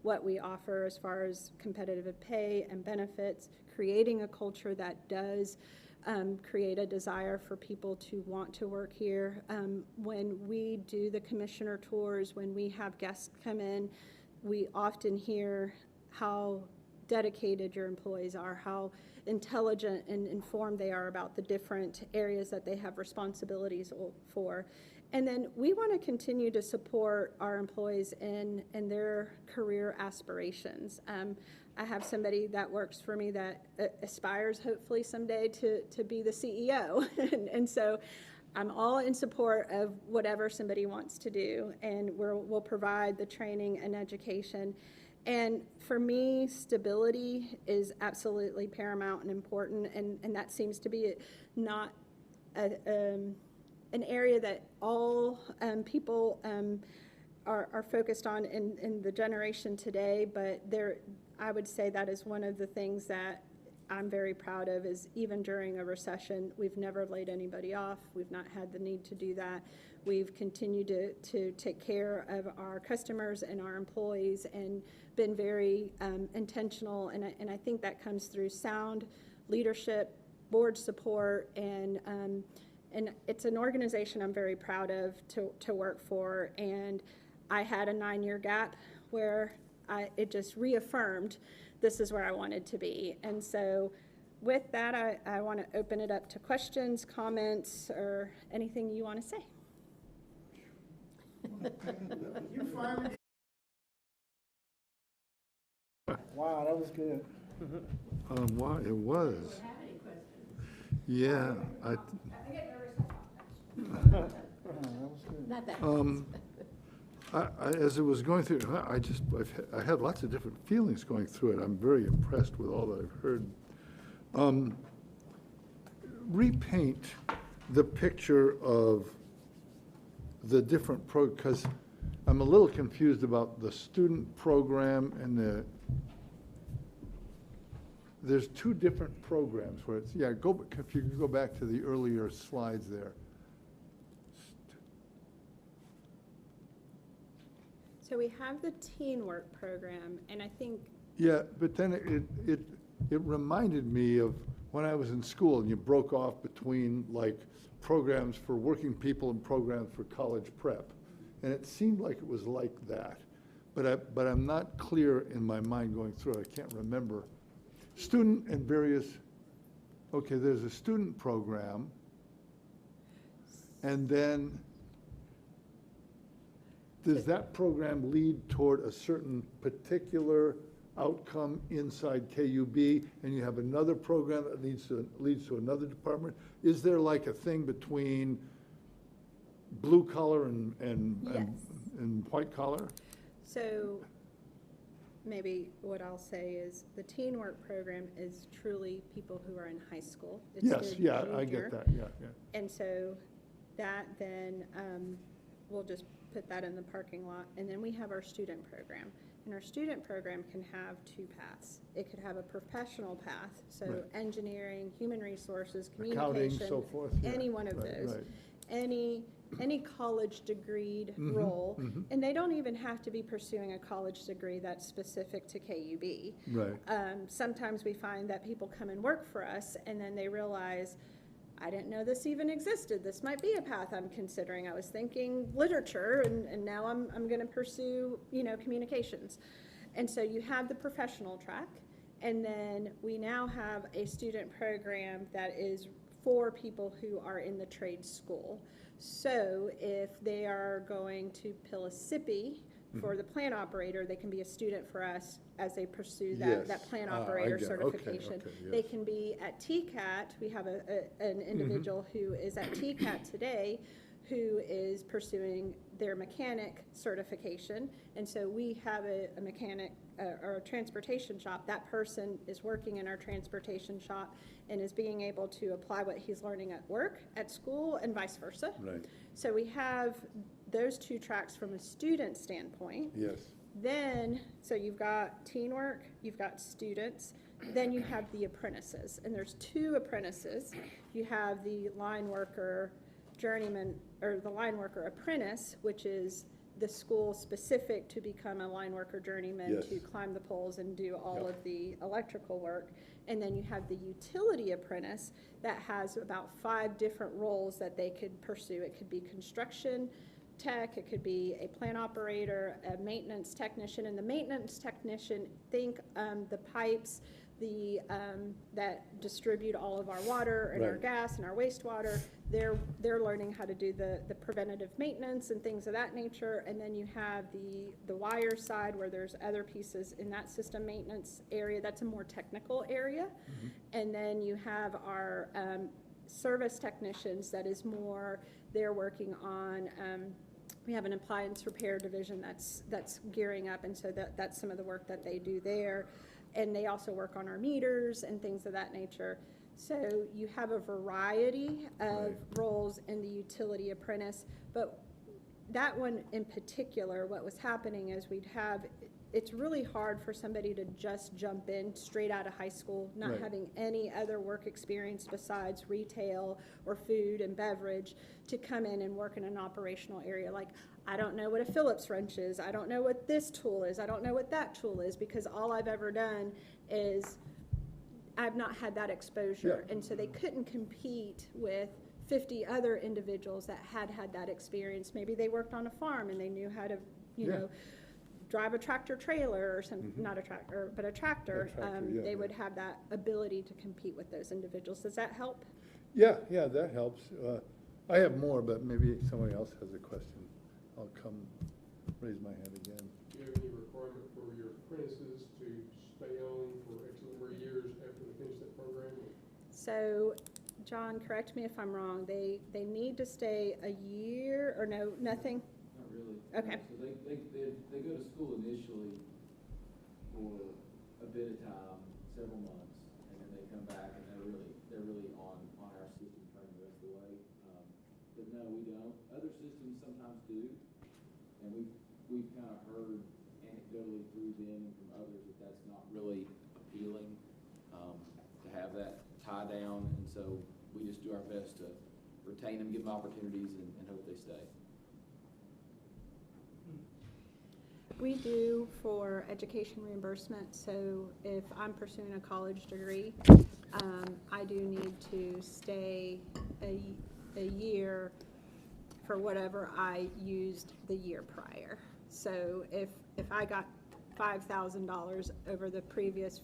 what we offer as far as competitive pay and benefits, creating a culture that does create a desire for people to want to work here. When we do the commissioner tours, when we have guests come in, we often hear how dedicated your employees are, how intelligent and informed they are about the different areas that they have responsibilities for. And then we want to continue to support our employees in their career aspirations. I have somebody that works for me that aspires hopefully someday to be the CEO. and so I'm all in support of whatever somebody wants to do, and we'll provide the training and education. And for me, stability is absolutely paramount and important, and that seems to be not an area that all people are focused on in the generation today, but I would say that is one of the things that I'm very proud of, is even during a recession, we've never laid anybody off. We've not had the need to do that. We've continued to take care of our customers and our employees and been very intentional, and I think that comes through sound leadership, board support, and it's an organization I'm very proud of to work for. And I had a 9-year gap where it just reaffirmed this is where I wanted to be. And so with that, I want to open it up to questions, comments, or anything you want to say. Wow, that was good. Wow, it was. Yeah, That was good. Not that. As it was going through, I had lots of different feelings going through it. I'm very impressed with all that I've heard. Repaint the picture of the different because I'm a little confused about the student program and there's 2 different programs where it's, if you could go back to the earlier slides there. So we have the teen work program, and I think Yeah, but then it reminded me of when I was in school and you broke off between like programs for working people and programs for college prep. And it seemed like it was like that. But I'm not clear in my mind going through it. I can't remember. Student and various, okay, there's a student program. And then does that program lead toward a certain particular outcome inside KUB, and you have another program that leads to another department? Is there like a thing between blue collar and white collar? so. Maybe what I'll say is the teen work program is truly people who are in high school. It's Yes, their yeah, I junior. get that, yeah. And so that then will just put that in the parking lot. And then we have our student program. And our student program can have two paths. It could have a professional path, so Right. engineering, human resources, Accounting, communication, so forth. Yeah. any one of Right, those. right. Any college degreed role, and they don't even have to be pursuing a college degree that's specific to KUB. Right. Sometimes we find that people come and work for us, and then they realize, I didn't know this even existed. This might be a path I'm considering. I was thinking literature, and now I'm going to pursue, communications. And so you have the professional track, and then we now have a student program that is for people who are in the trade school. So if they are going to Pillissippi for the plant operator, they can be a student for us as they pursue that Yes. plant I operator get it. Okay, certification. okay, They yes. can be at TCAT. We have an individual who is at TCAT today who is pursuing their mechanic certification. And so we have a mechanic or a transportation shop. That person is working in our transportation shop and is being able to apply what he's learning at work, at school, and vice versa. Right. So we have those two tracks from a student standpoint. Yes. Then, so you've got teen work, you've got students, then you have the apprentices. And there's two apprentices. You have the line worker journeyman, or the line worker apprentice, which is the school specific to become a line worker journeyman, Yes. to climb the poles and do all Yep. of the electrical work. And then you have the utility apprentice that has about 5 different roles that they could pursue. It could be construction tech, it could be a plant operator, a maintenance technician. And the maintenance technician, think the pipes, that distribute all of our water and our Right. gas and our wastewater. They're learning how to do the preventative maintenance and things of that nature. And then you have the wire side where there's other pieces in that system maintenance area. That's a more technical area. And then you have our service technicians that is more, they're working on, we have an appliance repair division that's gearing up, and so that's some of the work that they do there. And they also work on our meters and things of that nature. So you have a variety of roles in the utility apprentice, but that one in particular, what was happening is it's really hard for somebody to just jump in straight out of high school, not Right. having any other work experience besides retail or food and beverage, to come in and work in an operational area. Like, I don't know what a Phillips wrench is. I don't know what this tool is. I don't know what that tool is, because all I've ever done is I've not had that exposure. Yeah. And so they couldn't compete with 50 other individuals that had that experience. Maybe they worked on a farm and they knew how to, Yeah. drive a tractor trailer or some, not a tractor, but a tractor. A tractor, yeah, They yeah. would have that ability to compete with those individuals. Does that help? Yeah, that helps. I have more, but maybe somebody else has a question. I'll come raise my hand again. Do you have any requirement for your apprentices to stay on for X number of years after they finish that program? So, John, correct me if I'm wrong, they need to stay a year, or no, nothing? Not really. Okay. So they go to school initially for a bit of time, several months, and then they come back and they're really on our system training the rest of the way. But no, we don't. Other systems sometimes do, and we've kind of heard anecdotally through them and from others that that's not really appealing, to have that tie down, and so we just do our best to retain them, give them opportunities, and hope they stay. We do for education reimbursement, so if I'm pursuing a college degree, I do need to stay a year for whatever I used the year prior. So if I got $5,000 over the previous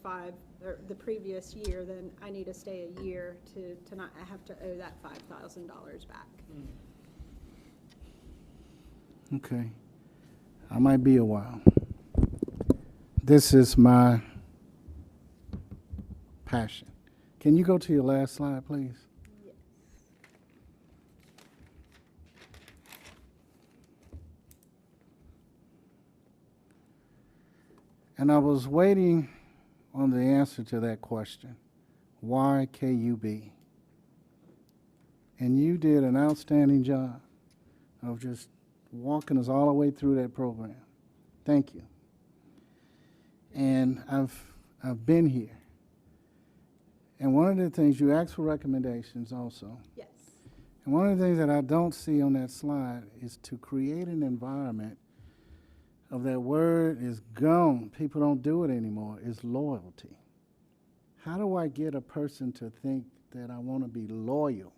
year, then I need to stay a year to not have to owe that $5,000 back. Okay. I might be a while. This is my passion. Can you go to your last slide, please? And I was waiting on the answer to that question. Why KUB? And you did an outstanding job of just walking us all the way through that program. Thank you. And I've been here. And one of the things, you asked for recommendations also. Yes. And one of the things that I don't see on that slide is to create an environment of that word is gone. People don't do it anymore, is loyalty. How do I get a person to think that I want to be loyal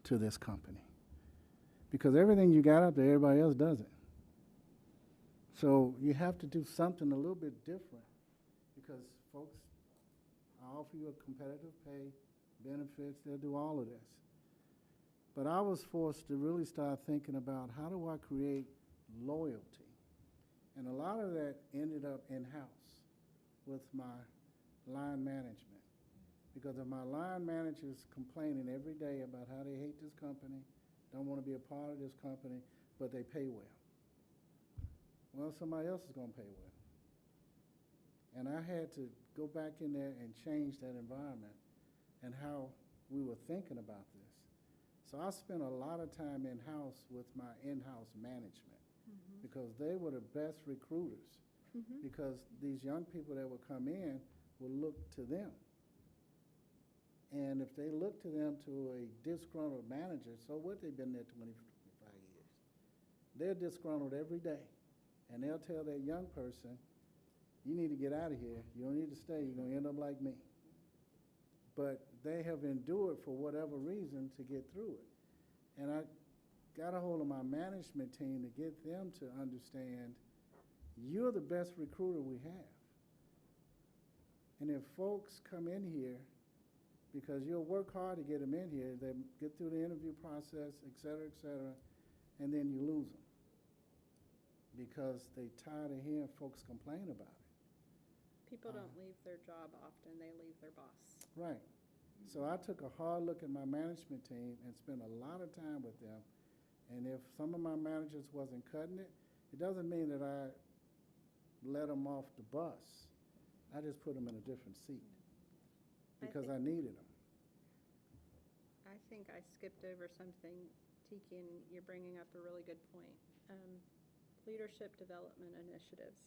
to this company? Because everything you got up there, everybody else does it. So you have to do something a little bit different because folks, I offer you a competitive pay, benefits, they'll do all of this. But I was forced to really start thinking about how do I create loyalty? And a lot of that ended up in-house with my line management. Because if my line manager's complaining every day about how they hate this company, don't want to be a part of this company, but they pay well, somebody else is going to pay well. And I had to go back in there and change that environment and how we were thinking about this. So I spent a lot of time in-house with my in-house management because they were the best recruiters because these young people that would come in would look to them. And if they look to them to a disgruntled manager, so what, they've been there 20, 25 years. They're disgruntled every day. And they'll tell that young person, you need to get out of here. You don't need to stay. You're going to end up like me. But they have endured for whatever reason to get through it. And I got a hold of my management team to get them to understand you're the best recruiter we have. And if folks come in here, because you'll work hard to get them in here, they get through the interview process, et cetera, and then you lose them because they tired of hearing folks complain about it. People don't leave their job often, they leave their boss. Right. So I took a hard look at my management team and spent a lot of time with them. And if some of my managers wasn't cutting it, it doesn't mean that I let them off the bus. I just put them in a different seat because I needed them. I think I skipped over something, Tiki, and you're bringing up a really good point. Leadership development initiatives.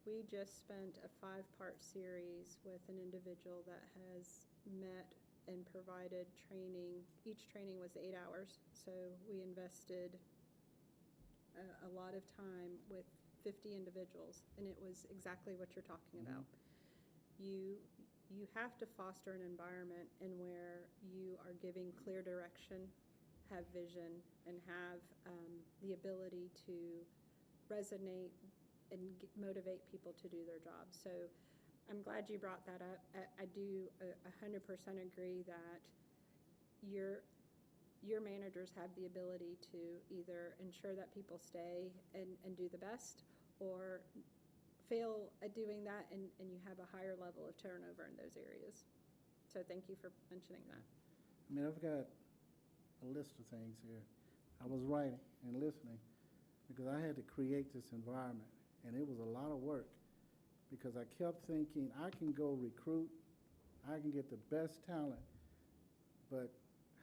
We just spent a 5-part series with an individual that has met and provided training. Each training was 8 hours, so we invested a lot of time with 50 individuals, and it was exactly what you're talking about. You have to foster an environment in where you are giving clear direction, have vision, and have the ability to resonate and motivate people to do their jobs. So I'm glad you brought that up. I do 100% agree that your managers have the ability to either ensure that people stay and do the best, or fail at doing that and you have a higher level of turnover in those areas. So thank you for mentioning that. I mean, I've got a list of things here. I was writing and listening because I had to create this environment, and it was a lot of work because I kept thinking I can go recruit, I can get the best talent, but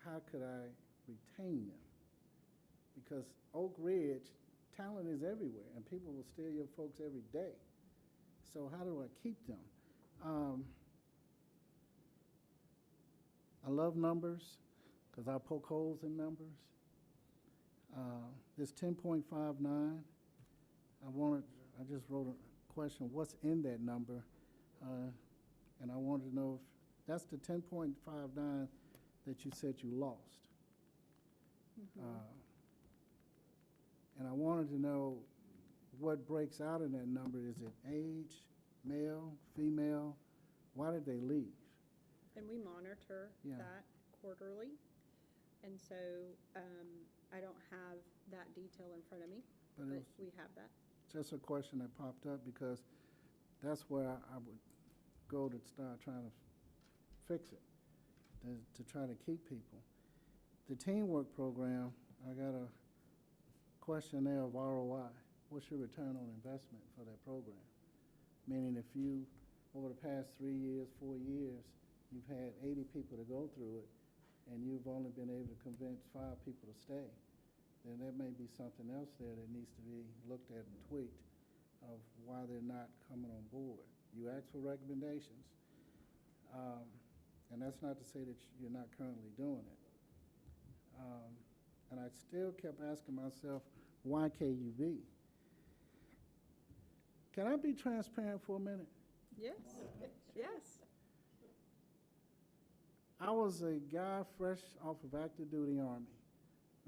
how could I retain them? Because Oak Ridge, talent is everywhere, and people will steal your folks every day. So how do I keep them? I love numbers because I poke holes in numbers. This 10.59, I just wrote a question, what's in that number? And I wanted to know if that's the 10.59 that you said you lost. And I wanted to know what breaks out in that number. Is it age, male, female? Why did they leave? And we monitor that quarterly. And so I don't have that detail in front of me, but we have that. Just a question that popped up because that's where I would go to start trying to fix it, to try to keep people. The teamwork program, I got a questionnaire of ROI. What's your return on investment for that program? Meaning if you, over the past 3 years, 4 years, you've had 80 people to go through it, and you've only been able to convince 5 people to stay. then there may be something else there that needs to be looked at and tweaked of why they're not coming on board. You ask for recommendations, and that's not to say that you're not currently doing it. And I still kept asking myself, why KUB? Can I be transparent for a minute? Yes, yes. I was a guy fresh off of active duty Army.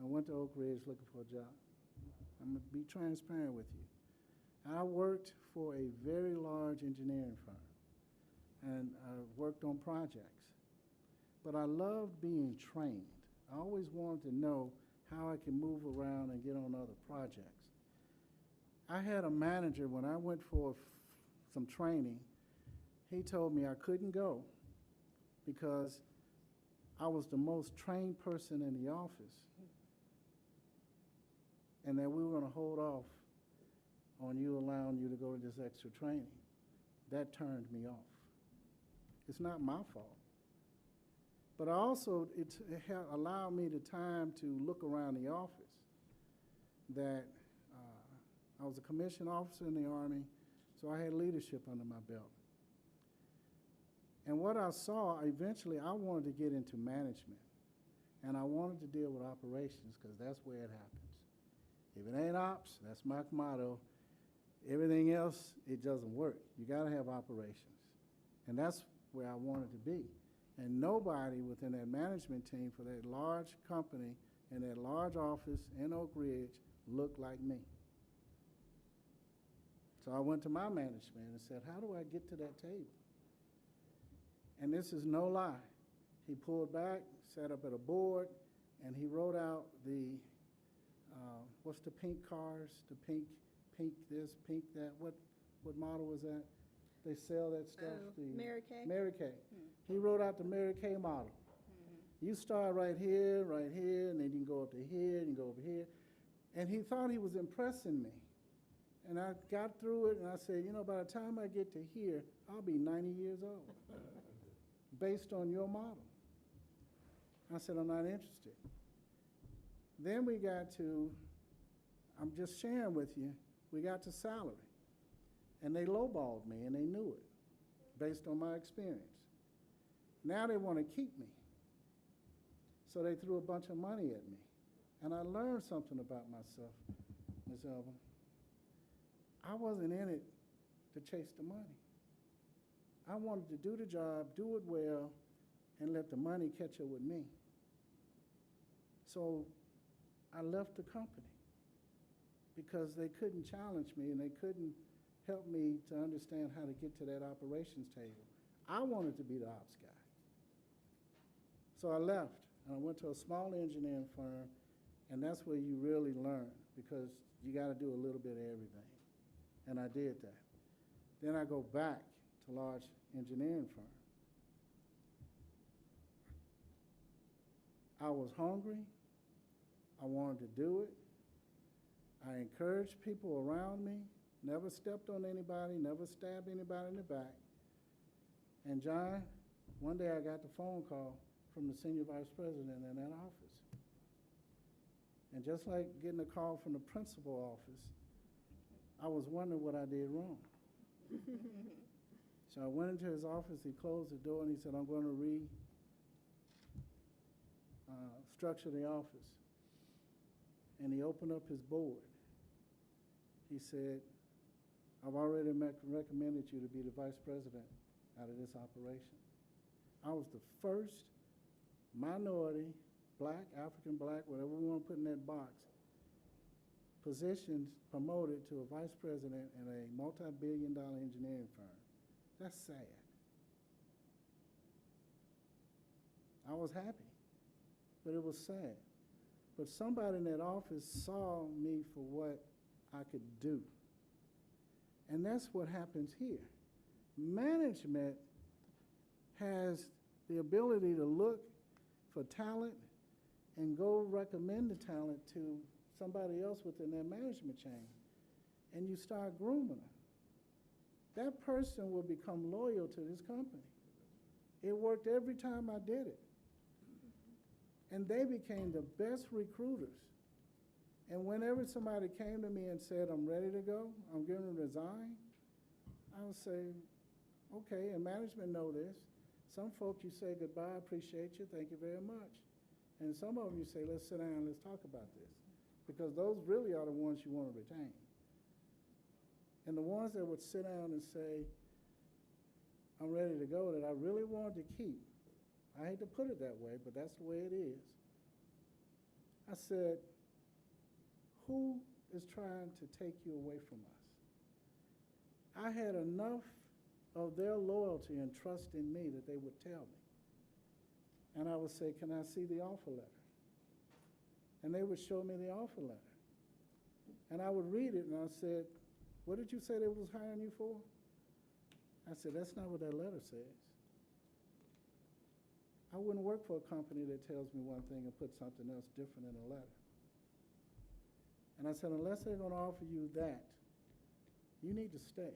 I went to Oak Ridge looking for a job. I'm going to be transparent with you. I worked for a very large engineering firm, and I worked on projects. But I loved being trained. I always wanted to know how I can move around and get on other projects. I had a manager, when I went for some training, he told me I couldn't go because I was the most trained person in the office, and that we were going to hold off on you allowing you to go to this extra training. That turned me off. It's not my fault. But also, it allowed me the time to look around the office. That I was a commissioned officer in the Army, so I had leadership under my belt. And what I saw, eventually I wanted to get into management. And I wanted to deal with operations because that's where it happens. If it ain't ops, that's my motto, everything else, it doesn't work. You gotta have operations. And that's where I wanted to be. And nobody within that management team for that large company in that large office in Oak Ridge looked like me. So I went to my management and said, how do I get to that table? And this is no lie. He pulled back, sat up at a board, and he wrote out the, what's the pink cars, the pink this, pink that, what model was that? They sell that stuff. Oh, the Mary Kay? Mary Kay. He wrote out the Mary Kay model. You start right here, and then you can go up to here, and you go over here. And he thought he was impressing me. And I got through it, and I said, you know, by the time I get to here, I'll be 90 years old, based on your model. I said, I'm not interested. Then we got to, I'm just sharing with you, we got to salary. And they lowballed me, and they knew it, based on my experience. Now they want to keep me. So they threw a bunch of money at me. And I learned something about myself, Ms. Elvin. I wasn't in it to chase the money. I wanted to do the job, do it well, and let the money catch up with me. So I left the company because they couldn't challenge me and they couldn't help me to understand how to get to that operations table. I wanted to be the ops guy. So I left and I went to a small engineering firm, and that's where you really learn because you got to do a little bit of everything. And I did that. Then I go back to large engineering firm. I was hungry. I wanted to do it. I encouraged people around me, never stepped on anybody, never stabbed anybody in the back. And John, one day I got the phone call from the senior vice president in that office. And just like getting a call from the principal office, I was wondering what I did wrong. So I went into his office, he closed the door, and he said, I'm going to restructure the office. And he opened up his board. He said, I've already recommended you to be the vice president out of this operation. I was the first minority, black, African black, whatever we want to put in that box, positioned, promoted to a vice president in a multi-billion-dollar engineering firm. That's sad. I was happy, but it was sad. But somebody in that office saw me for what I could do. And that's what happens here. Management has the ability to look for talent and go recommend the talent to somebody else within their management chain. And you start grooming them. That person will become loyal to this company. It worked every time I did it. And they became the best recruiters And whenever somebody came to me and said, I'm ready to go, I'm going to resign, I would say, okay, and management know this. Some folks you say goodbye, appreciate you, thank you very much. And some of them you say, let's sit down, let's talk about this. Because those really are the ones you want to retain. And the ones that would sit down and say, I'm ready to go, that I really wanted to keep, I hate to put it that way, but that's the way it is. I said, who is trying to take you away from us? I had enough of their loyalty and trust in me that they would tell me. And I would say, can I see the offer letter? And they would show me the offer letter. And I would read it, and I said, what did you say they was hiring you for? I said, that's not what that letter says. I wouldn't work for a company that tells me one thing and puts something else different in a letter. And I said, unless they're going to offer you that, you need to stay.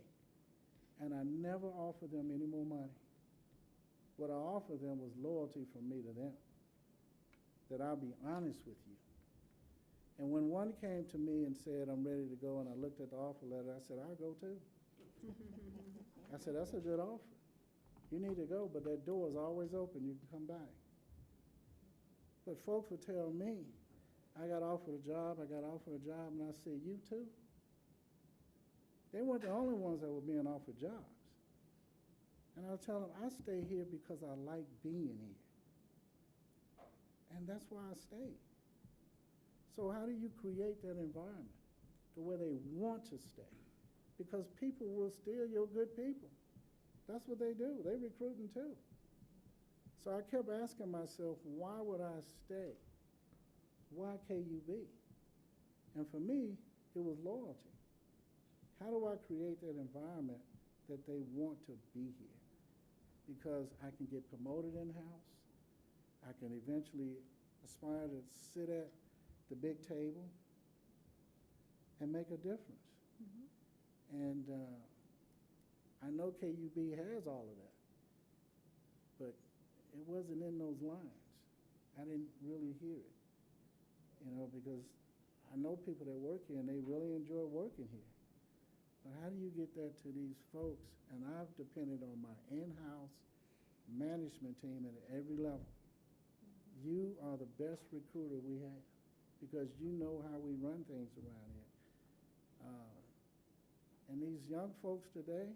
And I never offered them any more money. What I offered them was loyalty from me to them, that I'll be honest with you. And when one came to me and said, I'm ready to go, and I looked at the offer letter, I said, I'll go too. I said, that's a good offer. You need to go, but that door is always open. You can come back. But folks would tell me, I got offered a job, and I said, you too? They weren't the only ones that were being offered jobs. And I'll tell them, I stay here because I like being here. And that's why I stayed. So how do you create that environment to where they want to stay? Because people will steal your good people. That's what they do. They recruiting too. So I kept asking myself, why would I stay? Why KUB? And for me, it was loyalty. How do I create that environment that they want to be here? Because I can get promoted in-house. I can eventually aspire to sit at the big table and make a difference. Mm-hmm. And I know KUB has all of that, but it wasn't in those lines. I didn't really hear it, because I know people that work here and they really enjoy working here. But how do you get that to these folks? And I've depended on my in-house management team at every level. You are the best recruiter we have because you know how we run things around here. And these young folks today,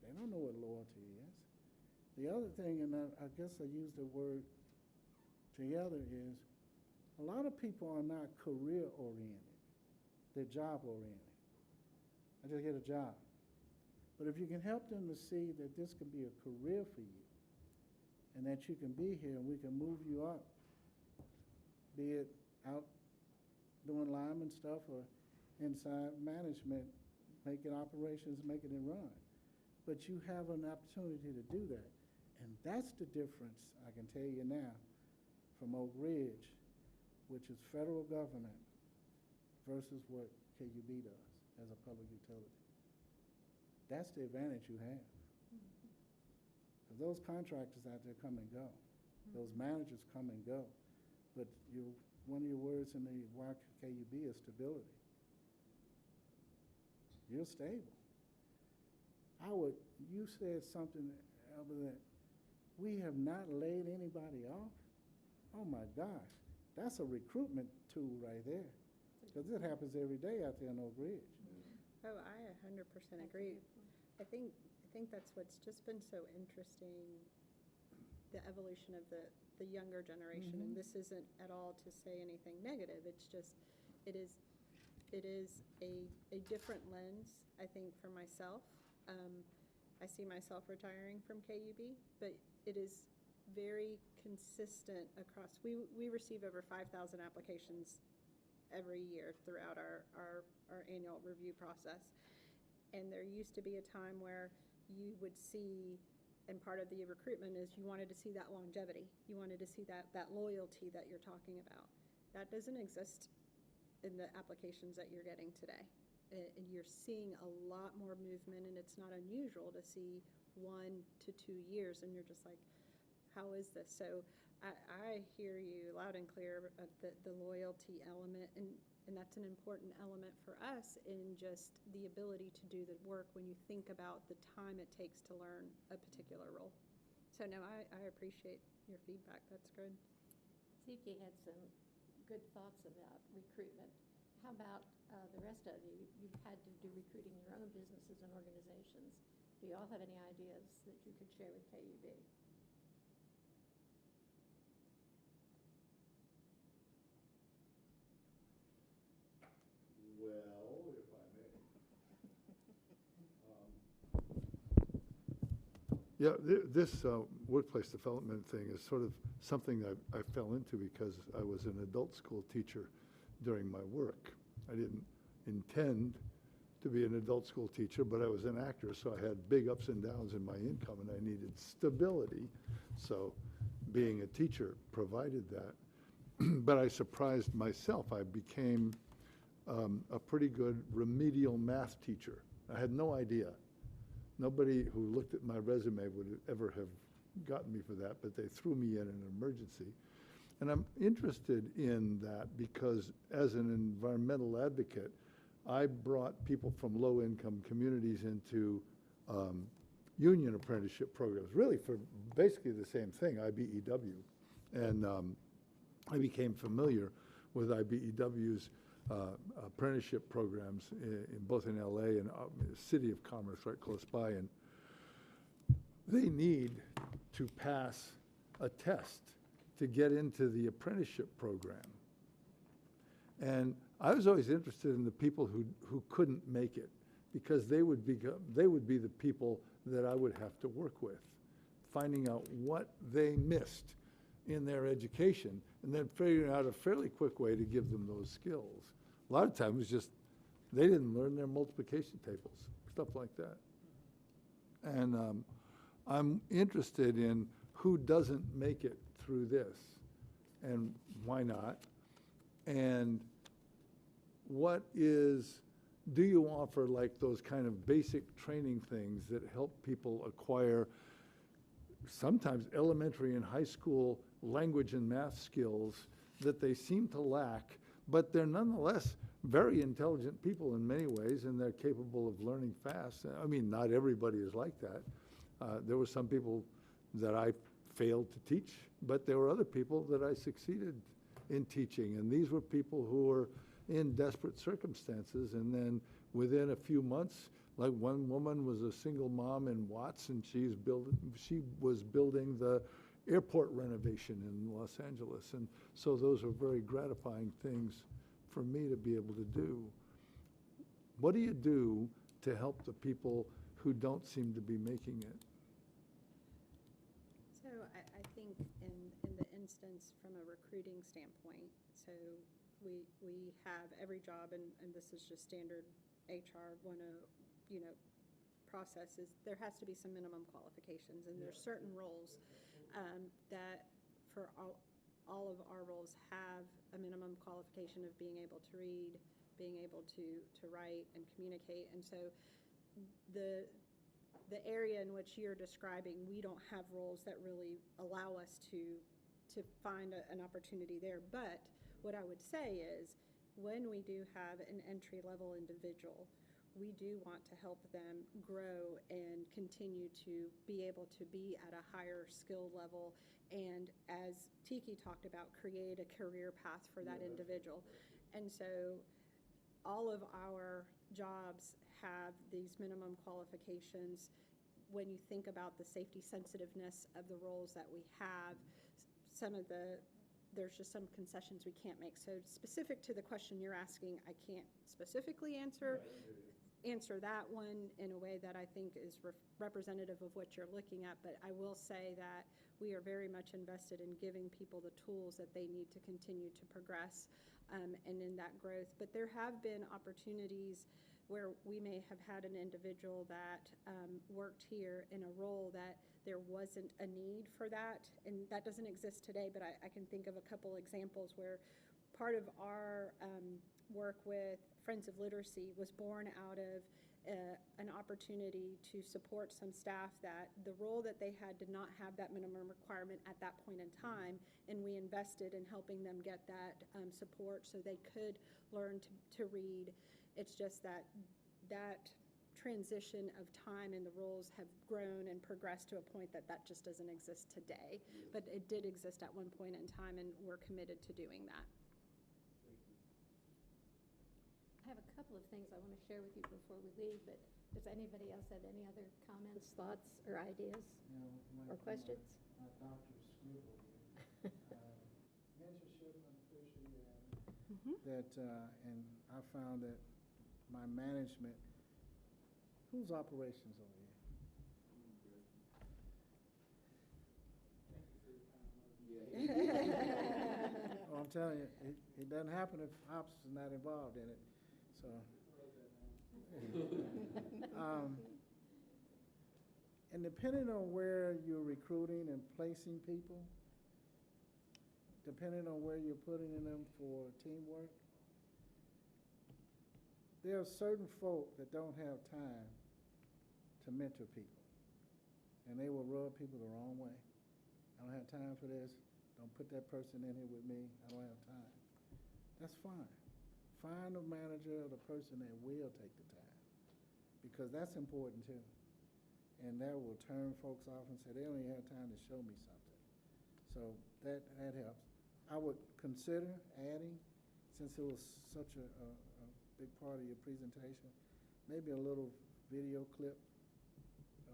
they don't know what loyalty is. The other thing, and I guess I use the word together, is a lot of people are not career-oriented. They're job-oriented. I just get a job. But if you can help them to see that this can be a career for you and that you can be here and we can move you up, be it out doing lineman stuff or inside management, making operations, making it run. But you have an opportunity to do that. And that's the difference, I can tell you now, from Oak Ridge, which is federal government, versus what KUB does as a public utility. That's the advantage you have. Because those contractors out there come and go. Those managers come and go. But one of your words in the KUB is stability. You're stable. You said something that we have not laid anybody off. Oh my gosh, that's a recruitment tool right there. Because it happens every day out there in Oak Ridge. Oh, I 100% agree. I think that's what's just been so interesting, the evolution of the younger generation. Mm-hmm. And this isn't at all to say anything negative. It's just, it is a different lens, I think, for myself. I see myself retiring from KUB, but it is very consistent across. We receive over 5,000 applications every year throughout our annual review process. And there used to be a time where you would see, and part of the recruitment is you wanted to see that longevity. You wanted to see that loyalty that you're talking about. That doesn't exist in the applications that you're getting today. And you're seeing a lot more movement, and it's not unusual to see 1 to 2 years, and you're just like, how is this? So I hear you loud and clear of the loyalty element, and And that's an important element for us in just the ability to do the work when you think about the time it takes to learn a particular role. So no, I appreciate your feedback. That's good. Zeke had some good thoughts about recruitment. How about the rest of you? You've had to do recruiting in your own businesses and organizations. Do you all have any ideas that you could share with KUB? Well, if I may. Yeah, this workplace development thing is sort of something I fell into because I was an adult school teacher during my work. I didn't intend to be an adult school teacher, but I was an actor, so I had big ups and downs in my income, and I needed stability. So being a teacher provided that. But I surprised myself. I became a pretty good remedial math teacher. I had no idea. Nobody who looked at my resume would ever have gotten me for that, but they threw me in an emergency. And I'm interested in that because as an environmental advocate, I brought people from low-income communities into union apprenticeship programs, really for basically the same thing, IBEW. And I became familiar with IBEW's apprenticeship programs in both in LA and City of Commerce right close by, and they need to pass a test to get into the apprenticeship program. And I was always interested in the people who couldn't make it, because they would be the people that I would have to work with, finding out what they missed in their education, and then figuring out a fairly quick way to give them those skills. A lot of times it was just they didn't learn their multiplication tables, stuff like that. And I'm interested in who doesn't make it through this, and why not, and do you offer like those kind of basic training things that help people acquire sometimes elementary and high school language and math skills that they seem to lack, but they're nonetheless very intelligent people in many ways, and they're capable of learning fast. I mean, not everybody is like that. There were some people that I failed to teach, but there were other people that I succeeded in teaching, and these were people who were in desperate circumstances, and then within a few months, like one woman was a single mom in Watts, and she was building the airport renovation in Los Angeles. And so those are very gratifying things for me to be able to do. What do you do to help the people who don't seem to be making it? So I think in the instance from a recruiting standpoint, so we have every job, and this is just standard HR processes, there has to be some minimum qualifications, and there's certain roles that for all of our roles have a minimum qualification of being able to read, being able to write and communicate. And so the area in which you're describing, we don't have roles that really allow us to find an opportunity there. But what I would say is, when we do have an entry-level individual, we do want to help them grow and continue to be able to be at a higher skill level, and as Tiki talked about, create a career path for that individual. And so all of our jobs have these minimum qualifications. When you think about the safety sensitiveness of the roles that we have, there's just some concessions we can't make. So specific to the question you're asking, I can't specifically answer that one in a way that I think is representative of what you're looking at, but I will say that we are very much invested in giving people the tools that they need to continue to progress and in that growth. But there have been opportunities where we may have had an individual that worked here in a role that there wasn't a need for that, and that doesn't exist today, but I can think of a couple examples where part of our work with Friends of Literacy was born out of an opportunity to support some staff that the role that they had did not have that minimum requirement at that point in time, and we invested in helping them get that support so they could learn to read. It's just that transition of time and the roles have grown and progressed to a point that just doesn't exist today. But it did exist at one point in time, and we're committed to doing that. I have a couple of things I want to share with you before we leave, but does anybody else have any other comments, thoughts, or ideas You know, or questions? My doctor's scribble here. Mentorship, I'm pretty sure you have it. That, and I found that my management, who's operations over here? Oh, I'm telling you, it doesn't happen if ops is not involved in it, so. And depending on where you're recruiting and placing people, depending on where you're putting them for teamwork, there are certain folk that don't have time to mentor people, and they will rub people the wrong way. I don't have time for this. Don't put that person in here with me. I don't have time. That's fine. Find a manager or the person that will take the time, because that's important too. And that will turn folks off and say, they don't even have time to show me something. So that helps. I would consider adding, since it was such a big part of your presentation, maybe a little video clip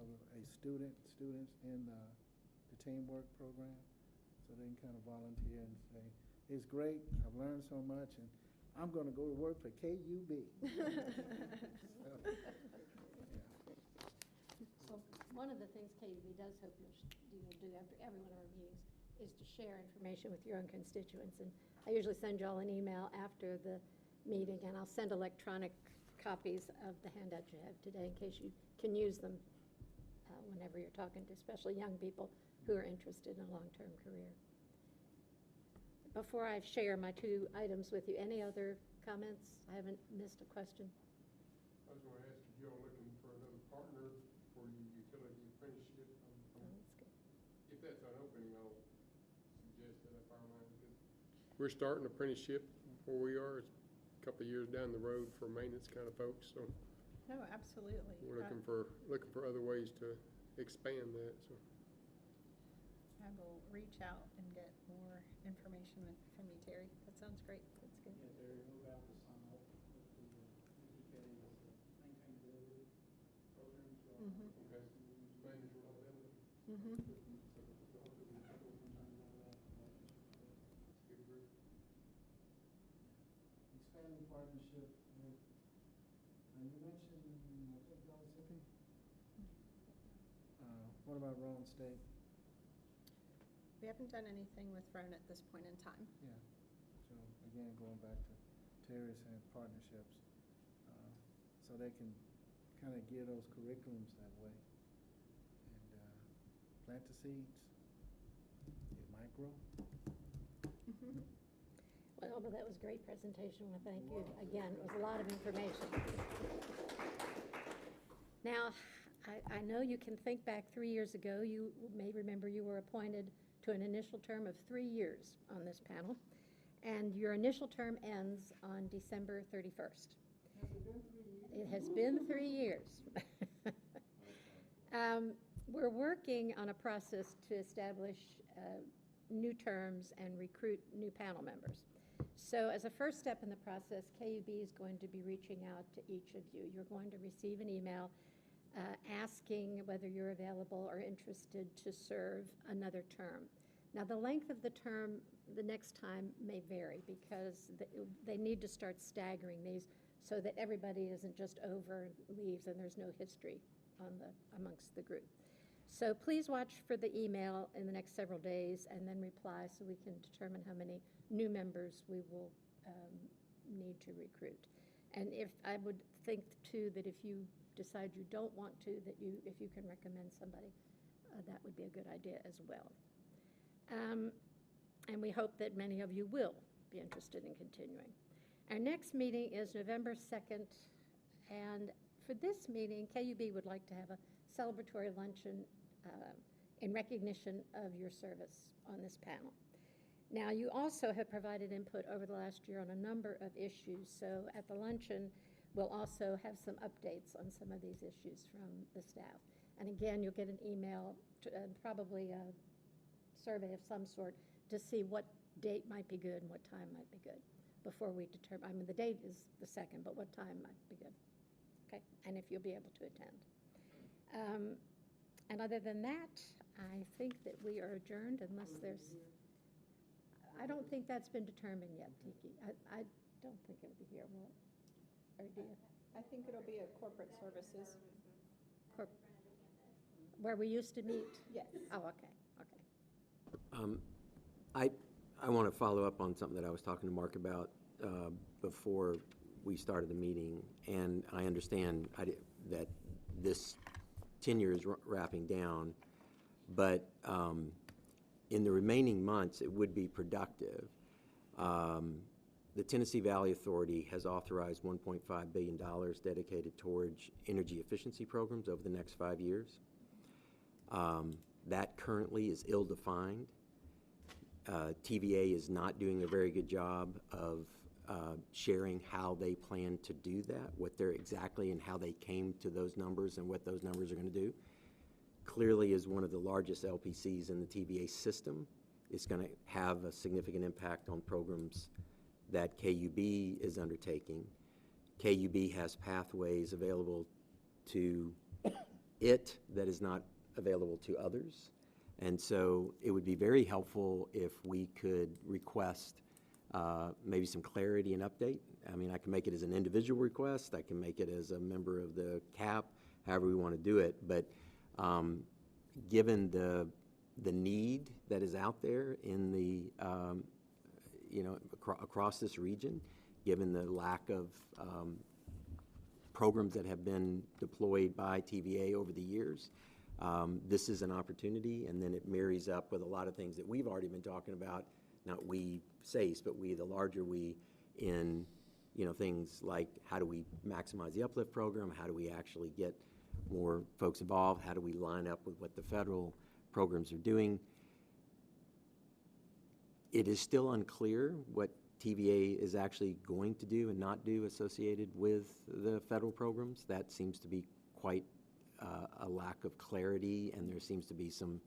of a students in the teamwork program, so they can kind of volunteer and say, it's great, I've learned so much, and I'm going to go to work for KUB. So, Well, one of the things KUB does hope you'll do after every one of our meetings is to share information with your own constituents. And I usually send you all an email after the meeting, and I'll send electronic copies of the handout you have today in case you can use them whenever you're talking to especially young people who are interested in a long-term career. Before I share my two items with you, any other comments? I haven't missed a question. I was going to ask if you're looking for another partner for your utility apprenticeship. Oh, that's good. If that's not opening, I'll suggest that I fire mine, because we're starting apprenticeship where we are. It's a couple of years down the road for maintenance kind of folks, so No, absolutely. we're looking for other ways to expand that, so. I will reach out and get more information from you, Terry. That sounds great. That's good. Yeah, Terry, move out to some of the EPA maintainability programs. Okay. Manage reliability. Mm-hmm. Good group. Expanding partnership with, you mentioned, I think, Mississippi. What about Rome State? We haven't done anything with Roan at this point in time. Yeah, so again, going back to Terry's and partnerships, so they can kind of gear those curriculums that way and plant the seeds. It might grow. Well, but that was a great presentation. Well, thank you. Again, it was a lot of information. Now, I know you can think back 3 years ago. You may remember you were appointed to an initial term of 3 years on this panel, and your initial term ends on December 31st. It has been 3 years. We're working on a process to establish new terms and recruit new panel members. So as a first step in the process, KUB is going to be reaching out to each of you. You're going to receive an email asking whether you're available or interested to serve another term. Now, the length of the term the next time may vary because they need to start staggering these so that everybody isn't just over and leaves and there's no history amongst the group. So please watch for the email in the next several days and then reply so we can determine how many new members we will need to recruit. And I would think too that if you decide you don't want to, if you can recommend somebody, that would be a good idea as well. And we hope that many of you will be interested in continuing. Our next meeting is November 2nd and for this meeting, KUB would like to have a celebratory luncheon in recognition of your service on this panel. Now, you also have provided input over the last year on a number of issues, so at the luncheon, we'll also have some updates on some of these issues from the staff. And again, you'll get an email, probably a survey of some sort, to see what date might be good and what time might be good before we determine. I mean, the date is the 2nd, but what time might be good? Okay, and if you'll be able to attend. And other than that, I think that we are adjourned unless there's, I don't think that's been determined yet, Tiki. I don't think it'll be here, will it? Or do you? I think it'll be at corporate services. Where we used to meet? Yes. Oh, okay. I want to follow up on something that I was talking to Mark about before we started the meeting, and I understand that this tenure is wrapping down, but in the remaining months, it would be productive. The Tennessee Valley Authority has authorized $1.5 billion dedicated towards energy efficiency programs over the next 5 years. That currently is ill-defined. TVA is not doing a very good job of sharing how they plan to do that, what they're exactly and how they came to those numbers and what those numbers are going to do. Clearly, as one of the largest LPCs in the TVA system, it's going to have a significant impact on programs that KUB is undertaking. KUB has pathways available to it that is not available to others. And so it would be very helpful if we could request maybe some clarity and update. I mean, I can make it as an individual request. I can make it as a member of the CAP, however we want to do it. But given the need that is out there in the, across this region, given the lack of programs that have been deployed by TVA over the years, this is an opportunity, and then it marries up with a lot of things that we've already been talking about, not we, SACE, but we, the larger we, in things like how do we maximize the uplift program, how do we actually get more folks involved, how do we line up with what the federal programs are doing. It is still unclear what TVA is actually going to do and not do associated with the federal programs. That seems to be quite a lack of clarity, and there seems to be some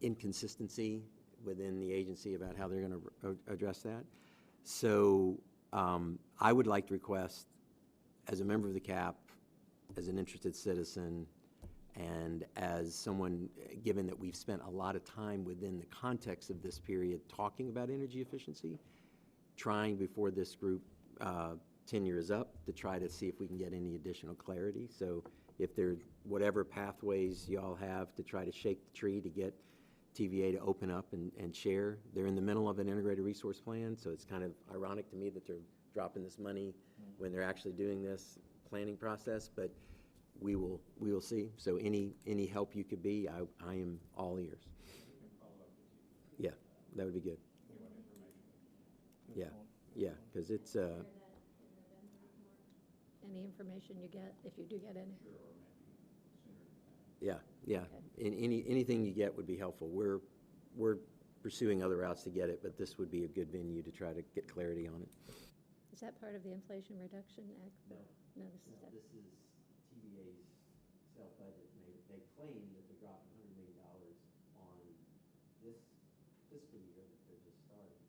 inconsistency within the agency about how they're going to address that. So I would like to request, as a member of the CAP, as an interested citizen, and as someone, given that we've spent a lot of time within the context of this period talking about energy efficiency, trying before this group tenure is up to try to see if we can get any additional clarity. So if there, whatever pathways y'all have to try to shake the tree to get TVA to open up and share. They're in the middle of an integrated resource plan, so it's kind of ironic to me that they're dropping this money when they're actually doing this planning process, but we will see. So any help you could be, I am all ears. Yeah, that would be good. Yeah, because it's Any information you get, if you do get any? yeah. Okay. Anything you get would be helpful. We're pursuing other routes to get it, but this would be a good venue to try to get clarity on it. Is that part of the Inflation Reduction Act? No, this is This is TVA's self-budget, and they claim that they're dropping $100 million on this fiscal year that they're just starting.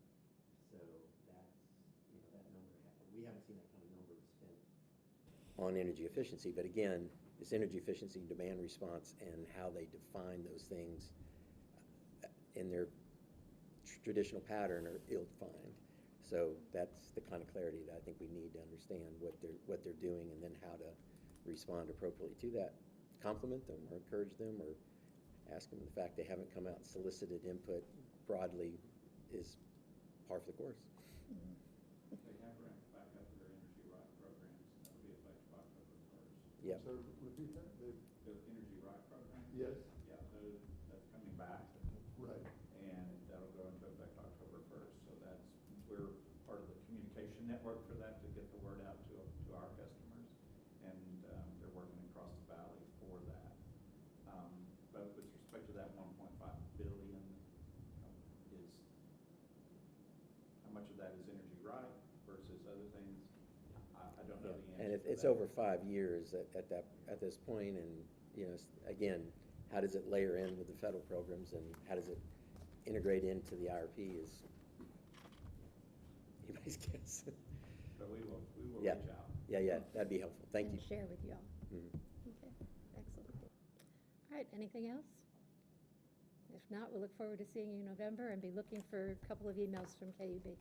So that's, that number, we haven't seen that kind of number spent on energy efficiency. But again, this energy efficiency demand response and how they define those things in their traditional pattern are ill-defined. So that's the kind of clarity that I think we need to understand what they're doing, and then how to respond appropriately to that. Compliment them or encourage them or ask them. The fact they haven't come out and solicited input broadly is par for the course. They have ramped back up their energy right programs. That'll be effective October 1st. Yeah. So repeat that? The energy right program? Yes. Yeah, that's coming back. Right. And that'll go into effect October 1st. So we're part of the communication network for that to get the word out to our customers. And much of that is energy right versus other things, I don't know the answer. And to it's that. over 5 years at this point, and, you know, again, how does it layer in with the federal programs, and how does it integrate into the IRP is anybody's guess. But we will Yeah. reach out. Yeah, that'd be helpful. Thank you. And share with you all. Mhm. Okay, excellent. All right, anything else? If not, we'll look forward to seeing you in November and be looking for a couple of emails from KUB.